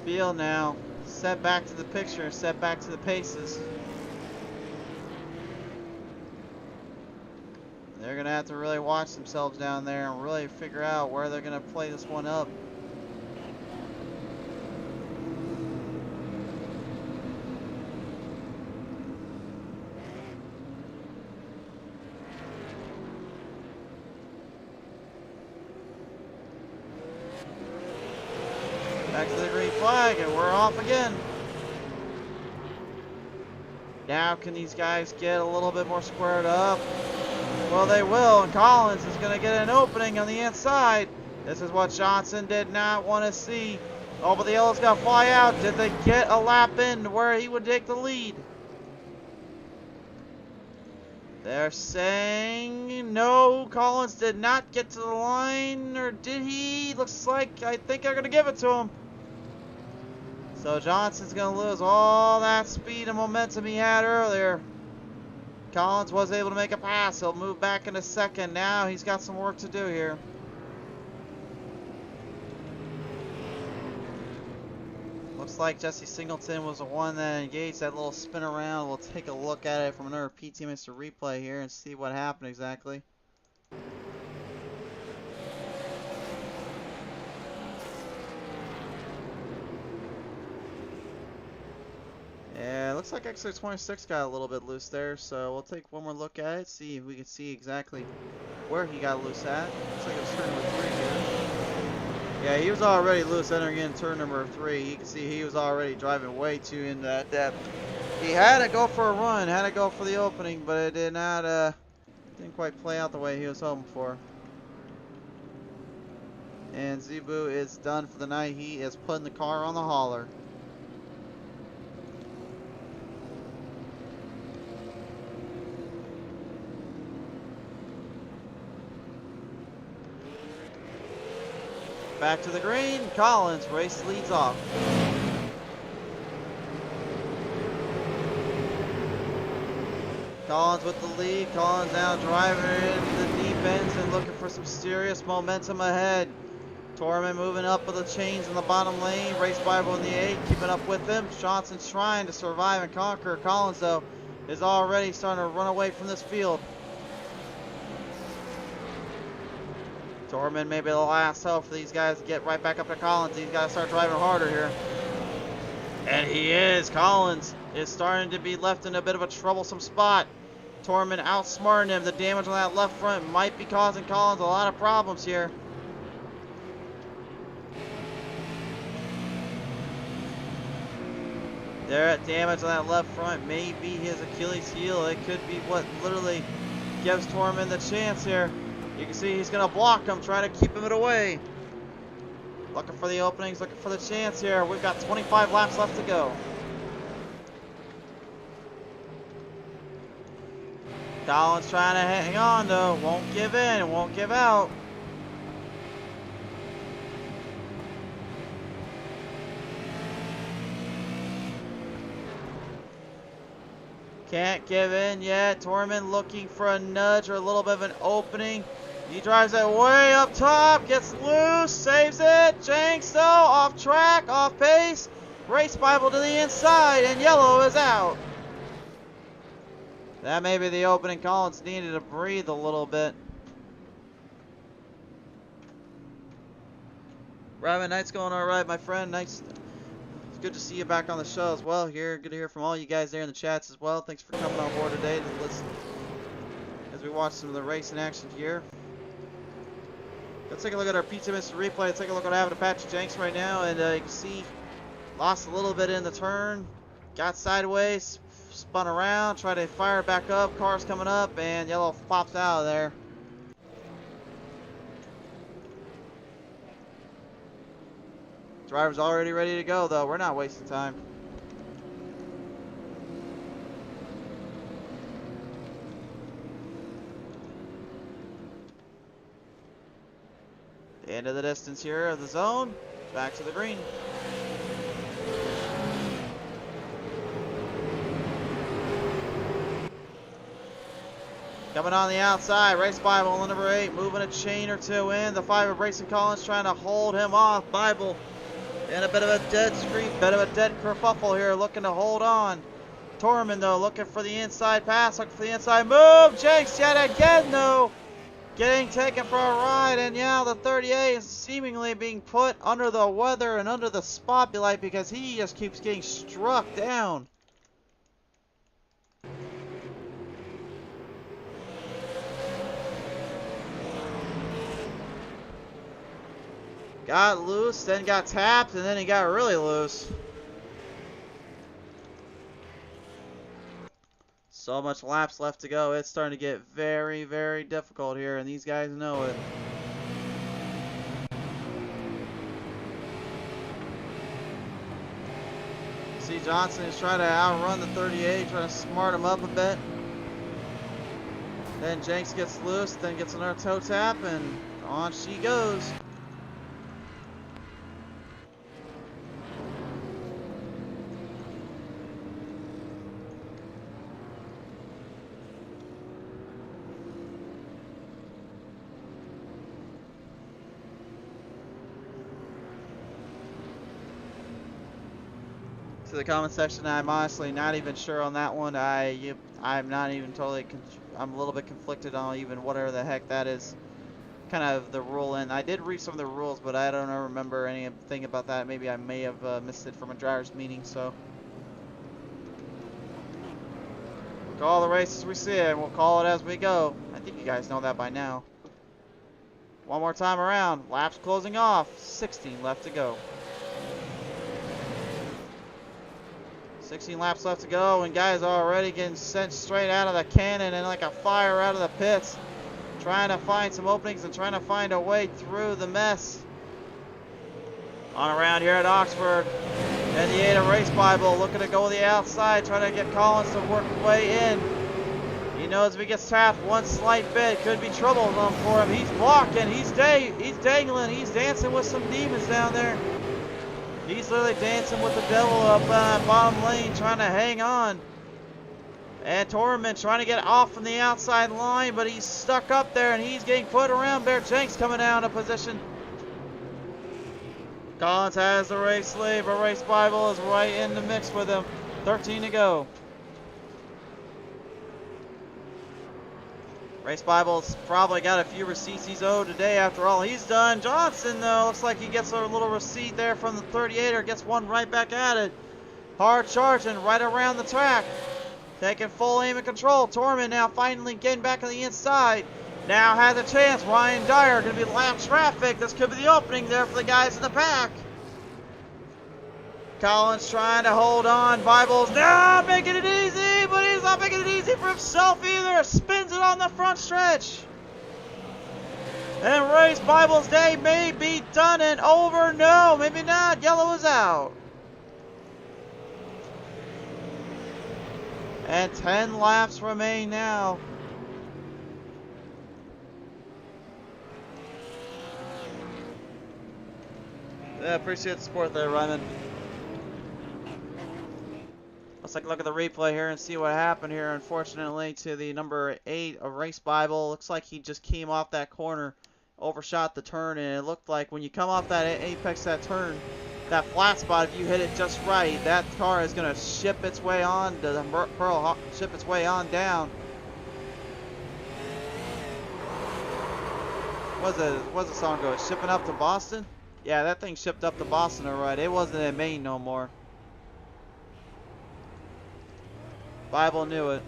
Field now set back to the picture, set back to the paces. They're gonna have to really watch themselves down there and really figure out where they're gonna play this one up. Back to the green flag, and we're off again. Now can these guys get a little bit more squared up? Well, they will, and Collins is going to get an opening on the inside. This is what Johnson did not want to see. Oh, but the yellow's got to fly out. Did they get a lap in where he would take the lead? They're saying no, Collins did not get to the line, or did he? Looks like, I think they're going to give it to him. So Johnson's going to lose all that speed and momentum he had earlier. Collins was able to make a pass. He'll move back into second. Now he's got some work to do here. Looks like Jesse Singleton was the one that engaged that little spin around. We'll take a look at it from another PTM replay here and see what happened exactly. Yeah, it looks like X26 got a little bit loose there, so we'll take one more look at it, see if we can see exactly where he got loose at. Looks like it was turn number 3 here. Yeah, he was already loose entering in turn number 3. You can see he was already driving way too into that depth. He had to go for a run, had to go for the opening, but it did not, didn't quite play out the way he was hoping for. And Zebu is done for the night. He is putting the car on the hauler. Back to the green, Collins, race leads off. Collins with the lead, Collins now driving into the deep ends and looking for some serious momentum ahead. Torman moving up with the chains in the bottom lane, Race Bible in the 8, keeping up with him. Johnson trying to survive and conquer. Collins, though, is already starting to run away from this field. Torman may be the last hope for these guys to get right back up to Collins. He's got to start driving harder here. And he is. Collins is starting to be left in a bit of a troublesome spot. Torman outsmarting him. The damage on that left front might be causing Collins a lot of problems here. That damage on that left front may be his Achilles heel. It could be what literally gives Torman the chance here. You can see he's going to block him, trying to keep him away. Looking for the openings, looking for the chance here. We've got 25 laps left to go. Collins trying to hang on though. Won't give in, won't give out. Can't give in yet. Torman looking for a nudge or a little bit of an opening. He drives it way up top, gets loose, saves it. Jenks though, off track, off pace. Race Bible to the inside, and yellow is out. That may be the opening. Collins needed to breathe a little bit. Rabbit, night's going all right, my friend. Nice. It's good to see you back on the show as well here. Good to hear from all you guys there in the chats as well. Thanks for coming on board today to listen as we watch some of the racing action here. Let's take a look at our PTM replay. Let's take a look at what happened to Patrick Jenks right now. And you can see, lost a little bit in the turn. Got sideways, spun around, tried to fire it back up. Car's coming up, and yellow pops out of there. Driver's already ready to go, though. We're not wasting time. The end of the distance here of the zone. Back to the green. Coming on the outside, Race Bible on number 8, moving a chain or two in. The 5 of Racing Collins trying to hold him off. Bible in a bit of a dead street, bit of a dead kerfuffle here, looking to hold on. Torman, though, looking for the inside pass, looking for the inside move. Jenks yet again, though, getting taken for a ride, and yeah, the 38 is seemingly being put under the weather and under the spotlight because he just keeps getting struck down. got loose, then got tapped, and then he got really loose. So much laps left to go. It's starting to get very, very difficult here, and these guys know it. See, Johnson is trying to outrun the 38, trying to smart him up a bit. Then Jenks gets loose, then gets another toe tap, and on she goes. To the comment section, I'm honestly not even sure on that one. I'm not even totally. I'm a little bit conflicted on even whatever the heck that is. Kind of the rule, and I did read some of the rules, but I don't remember anything about that. Maybe I may have missed it from a driver's meeting. So we'll call the race as we see it, and we'll call it as we go. I think you guys know that by now. One more time around. Laps closing off. 16 left to go. 16 laps left to go, and guys are already getting sent straight out of the cannon and like a fire out of the pits, trying to find some openings and trying to find a way through the mess. On around here at Oxford, and the Ada Race Bible looking to go to the outside, trying to get Collins to work his way in. He knows if he gets tapped one slight bit, could be trouble for him. He's blocking, he's dangling, he's dancing with some demons down there. He's literally dancing with the devil up bottom lane, trying to hang on. And Torment trying to get off from the outside line, but he's stuck up there and he's getting put around. Bear Jenks coming out of position. Collins has the race lead, but Race Bible is right in the mix with him. 13 to go. Race Bible's probably got a few receipts he's owed today after all he's done. Johnson, though, looks like he gets a little receipt there from the 38er. Gets one right back at it. Hard charging right around the track. Taking full aim and control. Torment now finally getting back on the inside. Now has a chance. Ryan Dyer going to be lap traffic. This could be the opening there for the guys in the pack. Collins trying to hold on. Bible's not making it easy, but he's not making it easy for himself either. Spins it on the front stretch. And Race Bible's day may be done and over. No, maybe not. Yellow is out. And 10 laps remain now. Yeah, appreciate the support there, Ryman. Let's take a look at the replay here and see what happened here. Unfortunately, to the number 8 of Race Bible. Looks like he just came off that corner, overshot the turn, and it looked like when you come off that apex, that turn, that flat spot, if you hit it just right, that car is going to ship its way on, the Pearl ship its way on down. What's the song go? Shipping up to Boston? Yeah, that thing shipped up to Boston, alright. It wasn't in Maine no more. Bible knew it.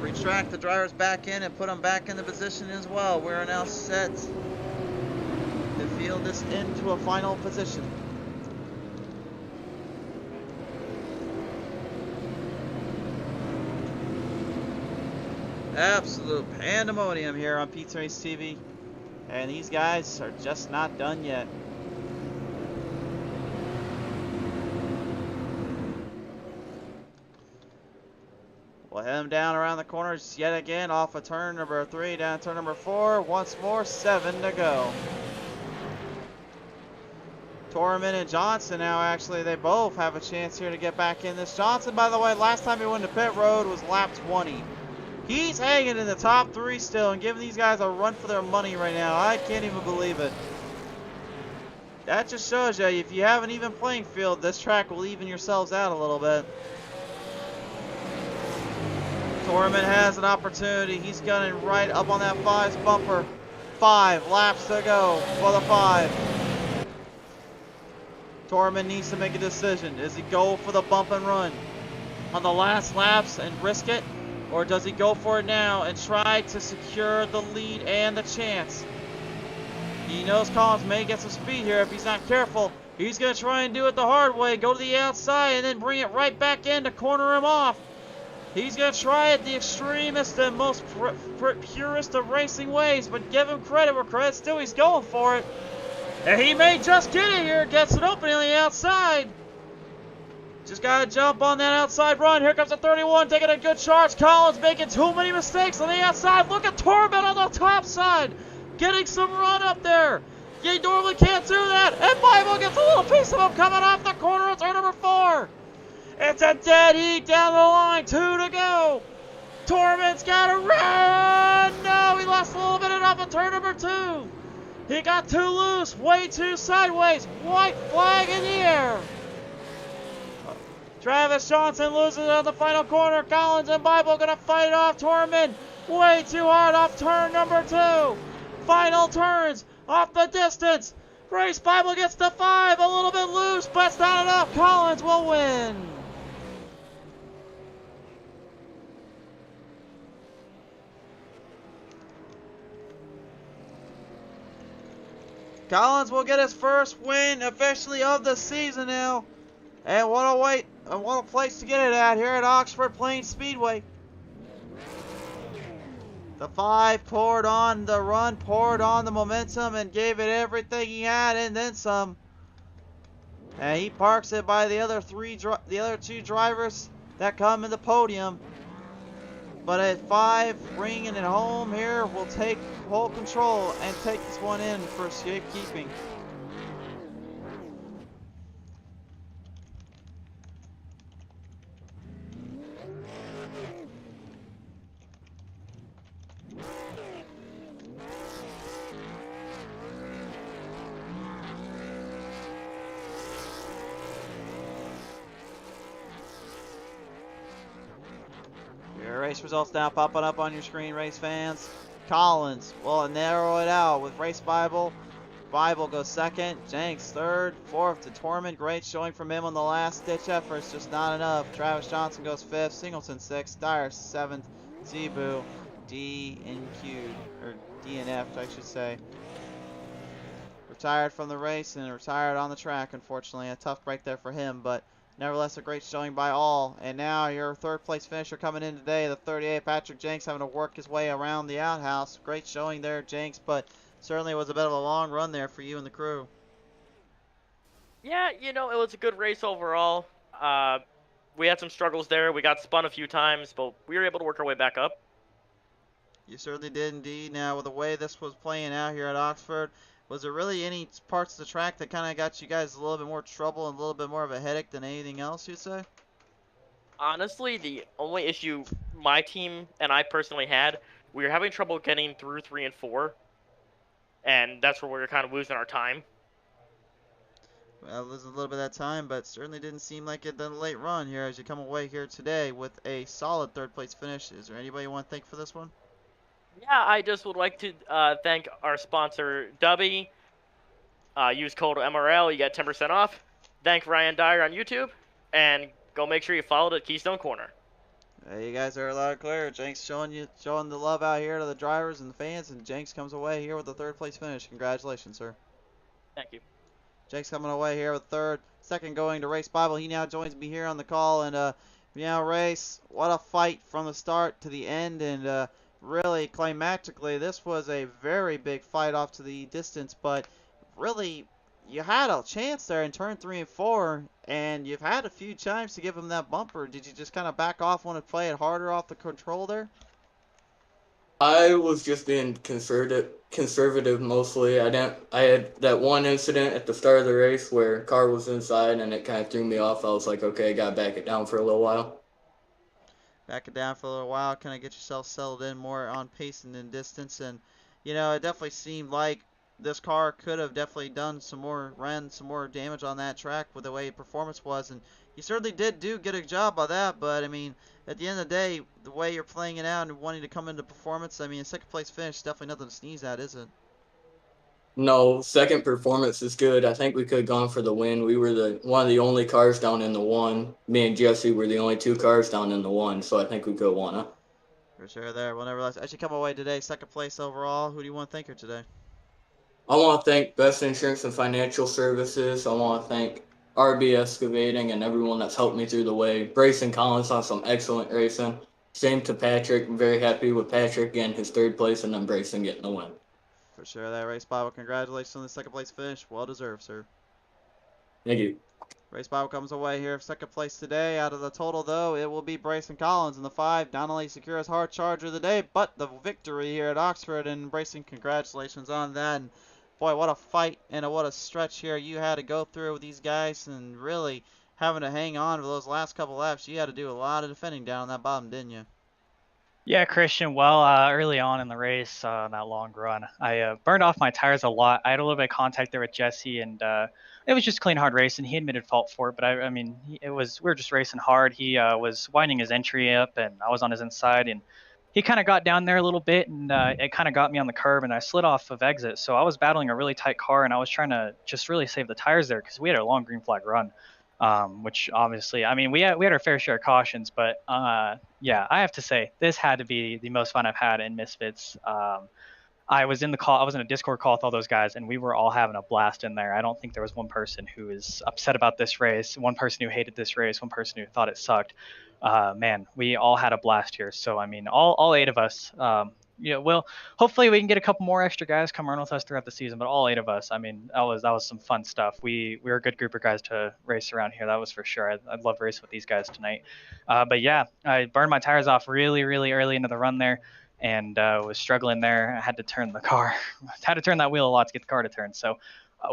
Retract the drivers back in and put them back in the position as well. We're now set to field this into a final position. Absolute pandemonium here on PTM Racing TV. And these guys are just not done yet. We'll head them down around the corners yet again, off of turn number 3, down turn number 4. Once more, 7 to go. Torment and Johnson now, actually, they both have a chance here to get back in this. Johnson, by the way, last time he went to pit road was lap 20. He's hanging in the top 3 still and giving these guys a run for their money right now. I can't even believe it. That just shows you, if you have an even playing field, this track will even yourselves out a little bit. Torment has an opportunity. He's gunning right up on that 5's bumper. 5 laps to go for the 5. Torment needs to make a decision. Does he go for the bump and run on the last laps and risk it? Or does he go for it now and try to secure the lead and the chance? He knows Collins may get some speed here if he's not careful. He's going to try and do it the hard way. Go to the outside and then bring it right back in to corner him off. He's going to try it the extremist and most purest of racing ways, but give him credit where credit's due. He's going for it. And he may just get it here. Gets it open on the outside. Just got to jump on that outside run. Here comes the 31, taking a good charge. Collins making too many mistakes on the outside. Look at Torben on the top side. Getting some run up there. You normally can't do that. And Bible gets a little piece of him coming off the corner of turn number 4. It's a dead heat down the line. 2 to go. Torben's got to run. No, he lost a little bit off of turn number 2. He got too loose. Way too sideways. White flag in the air. Travis Johnson loses it on the final corner. Collins and Bible going to fight it off. Torben way too hard off turn number 2. Final turns off the distance. Race Bible gets to 5. A little bit loose, but it's not enough. Collins will win. Collins will get his first win officially of the season now. And what a place to get it at here at Oxford Plains Speedway. The 5 poured on the run, poured on the momentum, and gave it everything he had, and then some. And he parks it by the other 2 drivers that come in the podium. But at 5, bringing it home here, will take full control and take this one in for safekeeping. Your race results now popping up on your screen, race fans. Collins will narrow it out with Race Bible. Bible goes second. Jenks third. Fourth to Torben. Great showing from him on the last ditch efforts. Just not enough. Travis Johnson goes fifth. Singleton sixth. Dyer seventh. Zebu D and Q, or D and F, I should say. Retired from the race and retired on the track, unfortunately. A tough break there for him, but nevertheless a great showing by all. And now your third place finisher coming in today, the 38, Patrick Jenks, having to work his way around the outhouse. Great showing there, Jenks, but certainly was a bit of a long run there for you and the crew. Yeah, you know, it was a good race overall. We had some struggles there. We got spun a few times, but we were able to work our way back up. You certainly did indeed. Now, with the way this was playing out here at Oxford, was there really any parts of the track that kind of got you guys a little bit more trouble and a little bit more of a headache than anything else, you'd say? Honestly, the only issue my team and I personally had, we were having trouble getting through 3 and 4, and that's where we were kind of losing our time. Well, losing a little bit of that time, but certainly didn't seem like it done a late run here as you come away here today with a solid third place finish. Is there anybody you want to thank for this one? Yeah, I just would like to thank our sponsor, Dubby. Use code MRL, you get 10% off. Thank Ryan Dyer on YouTube, and go make sure you follow the Keystone Corner. You guys are a lot clearer. Jenks showing the love out here to the drivers and the fans, and Jenks comes away here with the third place finish. Congratulations, sir. Thank you. Jenks coming away here with third. Second going to Race Bible. He now joins me here on the call, and Race, what a fight from the start to the end, and really climactically, this was a very big fight off to the distance, but really, you had a chance there in turn 3 and 4, and you've had a few times to give him that bumper. Did you just kind of back off, want to play it harder off the control there? I was just being conservative mostly. I had that one incident at the start of the race where car was inside and it kind of threw me off. I was like, okay, I gotta back it down for a little while. Back it down for a little while, kind of get yourself settled in more on pace and in distance, and you know, it definitely seemed like this car could have definitely done some more damage on that track with the way performance was, and you certainly did get a job by that. But I mean, at the end of the day, the way you're playing it out and wanting to come into performance, I mean, a second place finish is definitely nothing to sneeze at, is it? No, second performance is good. I think we could have gone for the win. We were one of the only cars down in the 1. Me and Jesse were the only 2 cars down in the 1, so I think we could have won it. For sure there. We'll never let as you come away today, second place overall. Who do you want to thank here today? I want to thank Best Insurance and Financial Services. I want to thank RB Excavating and everyone that's helped me through the way. Brayson Collins on some excellent racing. Same to Patrick. I'm very happy with Patrick getting his third place and then Brayson getting the win. For sure there. Race Bible, congratulations on the second place finish. Well deserved, sir. Thank you. Race Bible comes away here second place today. Out of the total, though, it will be Brayson Collins in the 5. Not only secure his hard charger of the day, but the victory here at Oxford. And Brayson, congratulations on that. And boy, what a fight and what a stretch here you had to go through with these guys, and really having to hang on for those last couple laps. You had to do a lot of defending down on that bottom, didn't you? Yeah, Christian, well, early on in the race, that long run, I burned off my tires a lot. I had a little bit of contact there with Jesse, and it was just clean, hard race, and he admitted fault for it. But I mean, we were just racing hard. He was winding his entry up, and I was on his inside, and he kind of got down there a little bit, and it kind of got me on the curb, and I slid off of exit. So I was battling a really tight car, and I was trying to just really save the tires there because we had a long green flag run. Which obviously, I mean, we had our fair share of cautions, but yeah, I have to say this had to be the most fun I've had in Misfits. I was in a Discord call with all those guys, and we were all having a blast in there. I don't think there was one person who was upset about this race, one person who hated this race, one person who thought it sucked. Man, we all had a blast here. So I mean, all 8 of us. Well, hopefully we can get a couple more extra guys come run with us throughout the season, but all 8 of us, I mean, that was some fun stuff. We were a good group of guys to race around here, that was for sure. I'd love racing with these guys tonight. But yeah, I burned my tires off really, really early into the run there, and was struggling there. I had to turn that wheel a lot to get the car to turn. So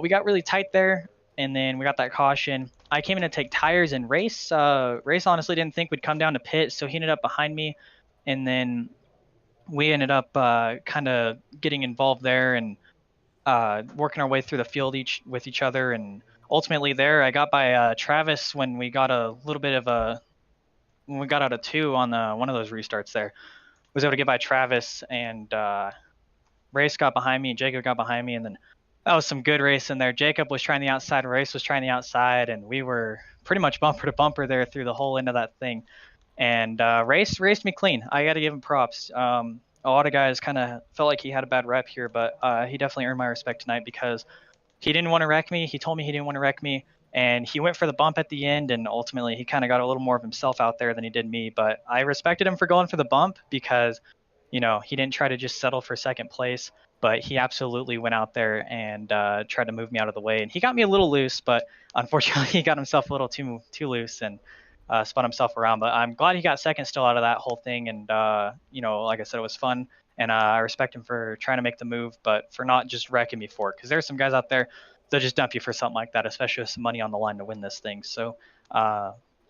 we got really tight there, and then we got that caution. I came in to take tires, and Race honestly didn't think we'd come down to pit, so he ended up behind me, and then we ended up kind of getting involved there and working our way through the field with each other. And ultimately there, I got by Travis when we got when we got out of 2 on one of those restarts there. Was able to get by Travis, and Race got behind me, and Jacob got behind me, and then that was some good racing there. Jacob was trying the outside, Race was trying the outside, and we were pretty much bumper to bumper there through the whole end of that thing. And Race raced me clean. I got to give him props. A lot of guys kind of felt like he had a bad rep here, but he definitely earned my respect tonight because he didn't want to wreck me. He told me he didn't want to wreck me, and he went for the bump at the end, and ultimately he kind of got a little more of himself out there than he did me. But I respected him for going for the bump because, he didn't try to just settle for second place, but he absolutely went out there and tried to move me out of the way. And he got me a little loose, but unfortunately he got himself a little too loose and spun himself around. But I'm glad he got second still out of that whole thing. And, like I said, it was fun. And I respect him for trying to make the move, but for not just wrecking me for it. Because there's some guys out there that just dump you for something like that, especially with some money on the line to win this thing. So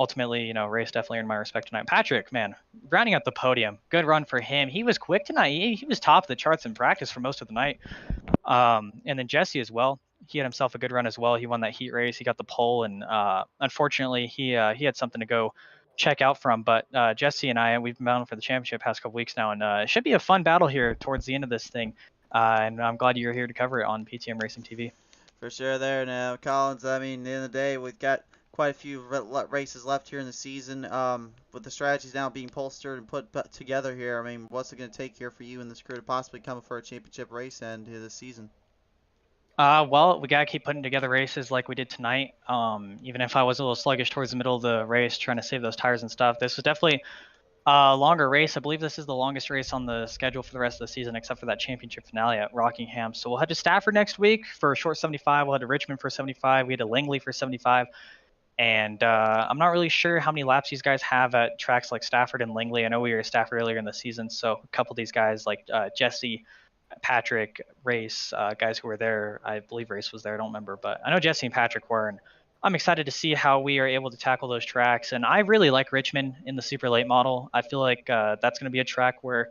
ultimately, Race definitely earned my respect tonight. Patrick, man, rounding out the podium. Good run for him. He was quick tonight. He was top of the charts in practice for most of the night. And then Jesse as well. He had himself a good run as well. He won that heat race. He got the pole, and unfortunately, he had something to go check out from. But Jesse and I, we've been battling for the championship past couple weeks now, and it should be a fun battle here towards the end of this thing. And I'm glad you're here to cover it on PTM Racing TV. For sure there now, Collins. I mean, at the end of the day, we've got quite a few races left here in the season. With the strategies now being bolstered and put together here, I mean, what's it going to take here for you and this crew to possibly come for a championship race end here this season? Well, we got to keep putting together races like we did tonight. Even if I was a little sluggish towards the middle of the race trying to save those tires and stuff, this was definitely a longer race. I believe this is the longest race on the schedule for the rest of the season, except for that championship finale at Rockingham. So we'll head to Stafford next week for a short 75. We'll head to Richmond for 75. We head to Langley for 75. And I'm not really sure how many laps these guys have at tracks like Stafford and Langley. I know we were at Stafford earlier in the season, so a couple of these guys like Jesse, Patrick, Race, guys who were there. I believe Race was there. I don't remember, but I know Jesse and Patrick were, and I'm excited to see how we are able to tackle those tracks. And I really like Richmond in the super late model. I feel like that's going to be a track where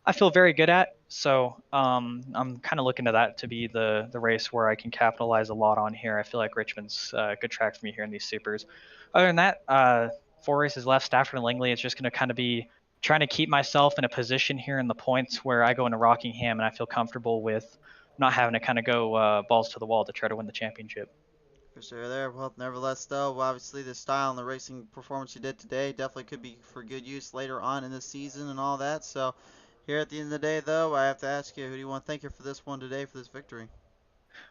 I feel very good at. So I'm kind of looking to that to be the race where I can capitalize a lot on here. I feel like Richmond's a good track for me here in these supers. Other than that, 4 races left, Stafford and Langley. It's just going to kind of be trying to keep myself in a position here in the points where I go into Rockingham and I feel comfortable with not having to kind of go balls to the wall to try to win the championship. For sure there. Well, nevertheless, though, obviously the style and the racing performance you did today definitely could be for good use later on in the season and all that. So, here at the end of the day, though, I have to ask you, who do you want to thank you for this one today, for this victory?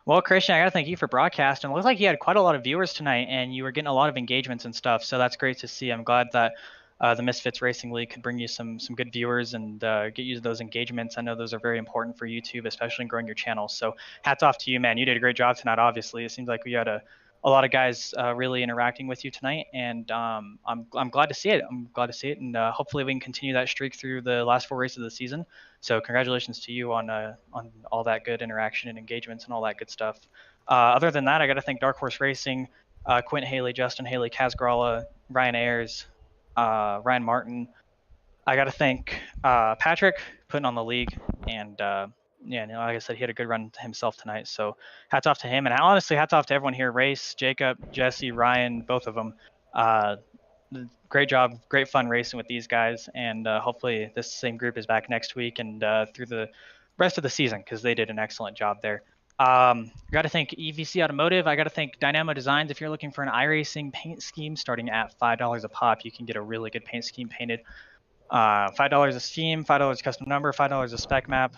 Well, Christian, I got to thank you for broadcasting. It looks like you had quite a lot of viewers tonight, and you were getting a lot of engagements and stuff. So that's great to see. I'm glad that the Misfits Racing League could bring you some good viewers and get you those engagements. I know those are very important for YouTube, especially in growing your channel. So hats off to you, man. You did a great job tonight. Obviously, it seems like we had a lot of guys really interacting with you tonight, and I'm glad to see it. I'm glad to see it, and hopefully we can continue that streak through the last 4 races of the season. So congratulations to you on all that good interaction and engagements and all that good stuff. Other than that, I got to thank Dark Horse Racing, Quint Haley, Justin Haley, Kaz Gralla, Ryan Ayers, Ryan Martin. I got to thank Patrick putting on the league, and yeah, like I said, he had a good run himself tonight. So hats off to him, and honestly, hats off to everyone here: Race, Jacob, Jesse, Ryan, both of them. Great job, great fun racing with these guys, and hopefully this same group is back next week and through the rest of the season because they did an excellent job there. Got to thank EVC Automotive. I got to thank Dynamo Designs. If you're looking for an iRacing paint scheme starting at $5 a pop, you can get a really good paint scheme painted. $5 a scheme, $5 custom number, $5 a spec map.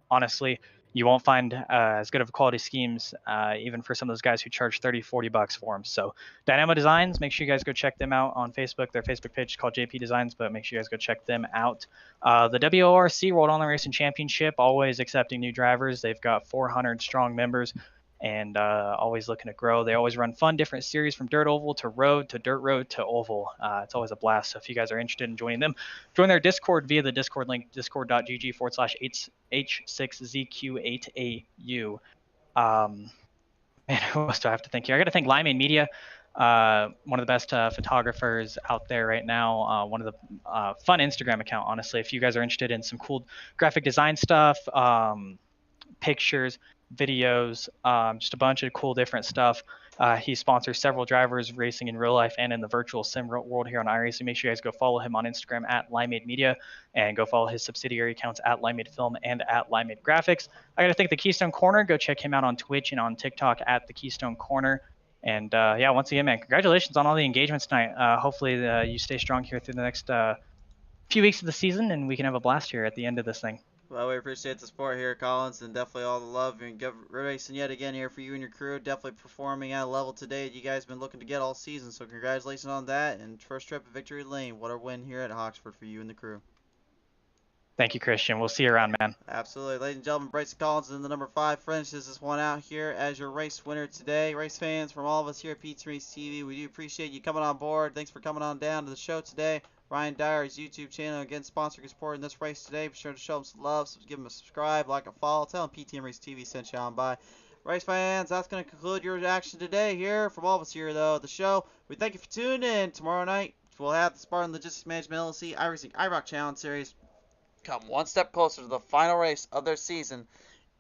Honestly, you won't find as good of quality schemes, even for some of those guys who charge $30-40 for them. So Dynamo Designs, make sure you guys go check them out on Facebook. Their Facebook page is called JP Designs, but make sure you guys go check them out. The WORC, World Online Racing Championship, always accepting new drivers. They've got 400 strong members and always looking to grow. They always run fun, different series from dirt oval to road to dirt road to oval. It's always a blast. So if you guys are interested in joining them, join their Discord via the Discord link, discord.gg/H6ZQ8AU. Man, who else do I have to thank here? I got to thank Limeade Media, one of the best photographers out there right now. One of the fun Instagram account, honestly. If you guys are interested in some cool graphic design stuff, pictures, videos, just a bunch of cool different stuff. He sponsors several drivers racing in real life and in the virtual sim world here on iRacing. Make sure you guys go follow him on Instagram at Limeade Media and go follow his subsidiary accounts at Limeade Film and at Limeade Graphics. I got to thank the Keystone Corner. Go check him out on Twitch and on TikTok at the Keystone Corner. And yeah, once again, man, congratulations on all the engagements tonight. Hopefully you stay strong here through the next few weeks of the season and we can have a blast here at the end of this thing. Well, we appreciate the support here, Collins, and definitely all the love and good racing yet again here for you and your crew. Definitely performing at a level today that you guys have been looking to get all season. So congratulations on that. And first trip at Victory Lane. What a win here at Oxford for you and the crew. Thank you, Christian. We'll see you around, man. Absolutely. Ladies and gentlemen, Bryson Collins in the number 5 finishes this one out here as your race winner today. Race fans, from all of us here at PTM Racing TV, we do appreciate you coming on board. Thanks for coming on down to the show today. Ryan Dyer's YouTube channel, again, sponsoring and supporting this race today. Be sure to show him some love. So give him a subscribe, like, a follow. Tell him PTM Racing TV sent you on by. Race fans, that's going to conclude your action today here from all of us here, though, at the show. We thank you for tuning in. Tomorrow night, we'll have the Spartan Logistics Management LLC iRacing iRock Challenge Series come one step closer to the final race of their season.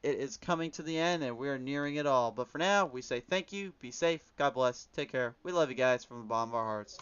It is coming to the end, and we are nearing it all. But for now, we say thank you, be safe, God bless, take care. We love you guys from the bottom of our hearts.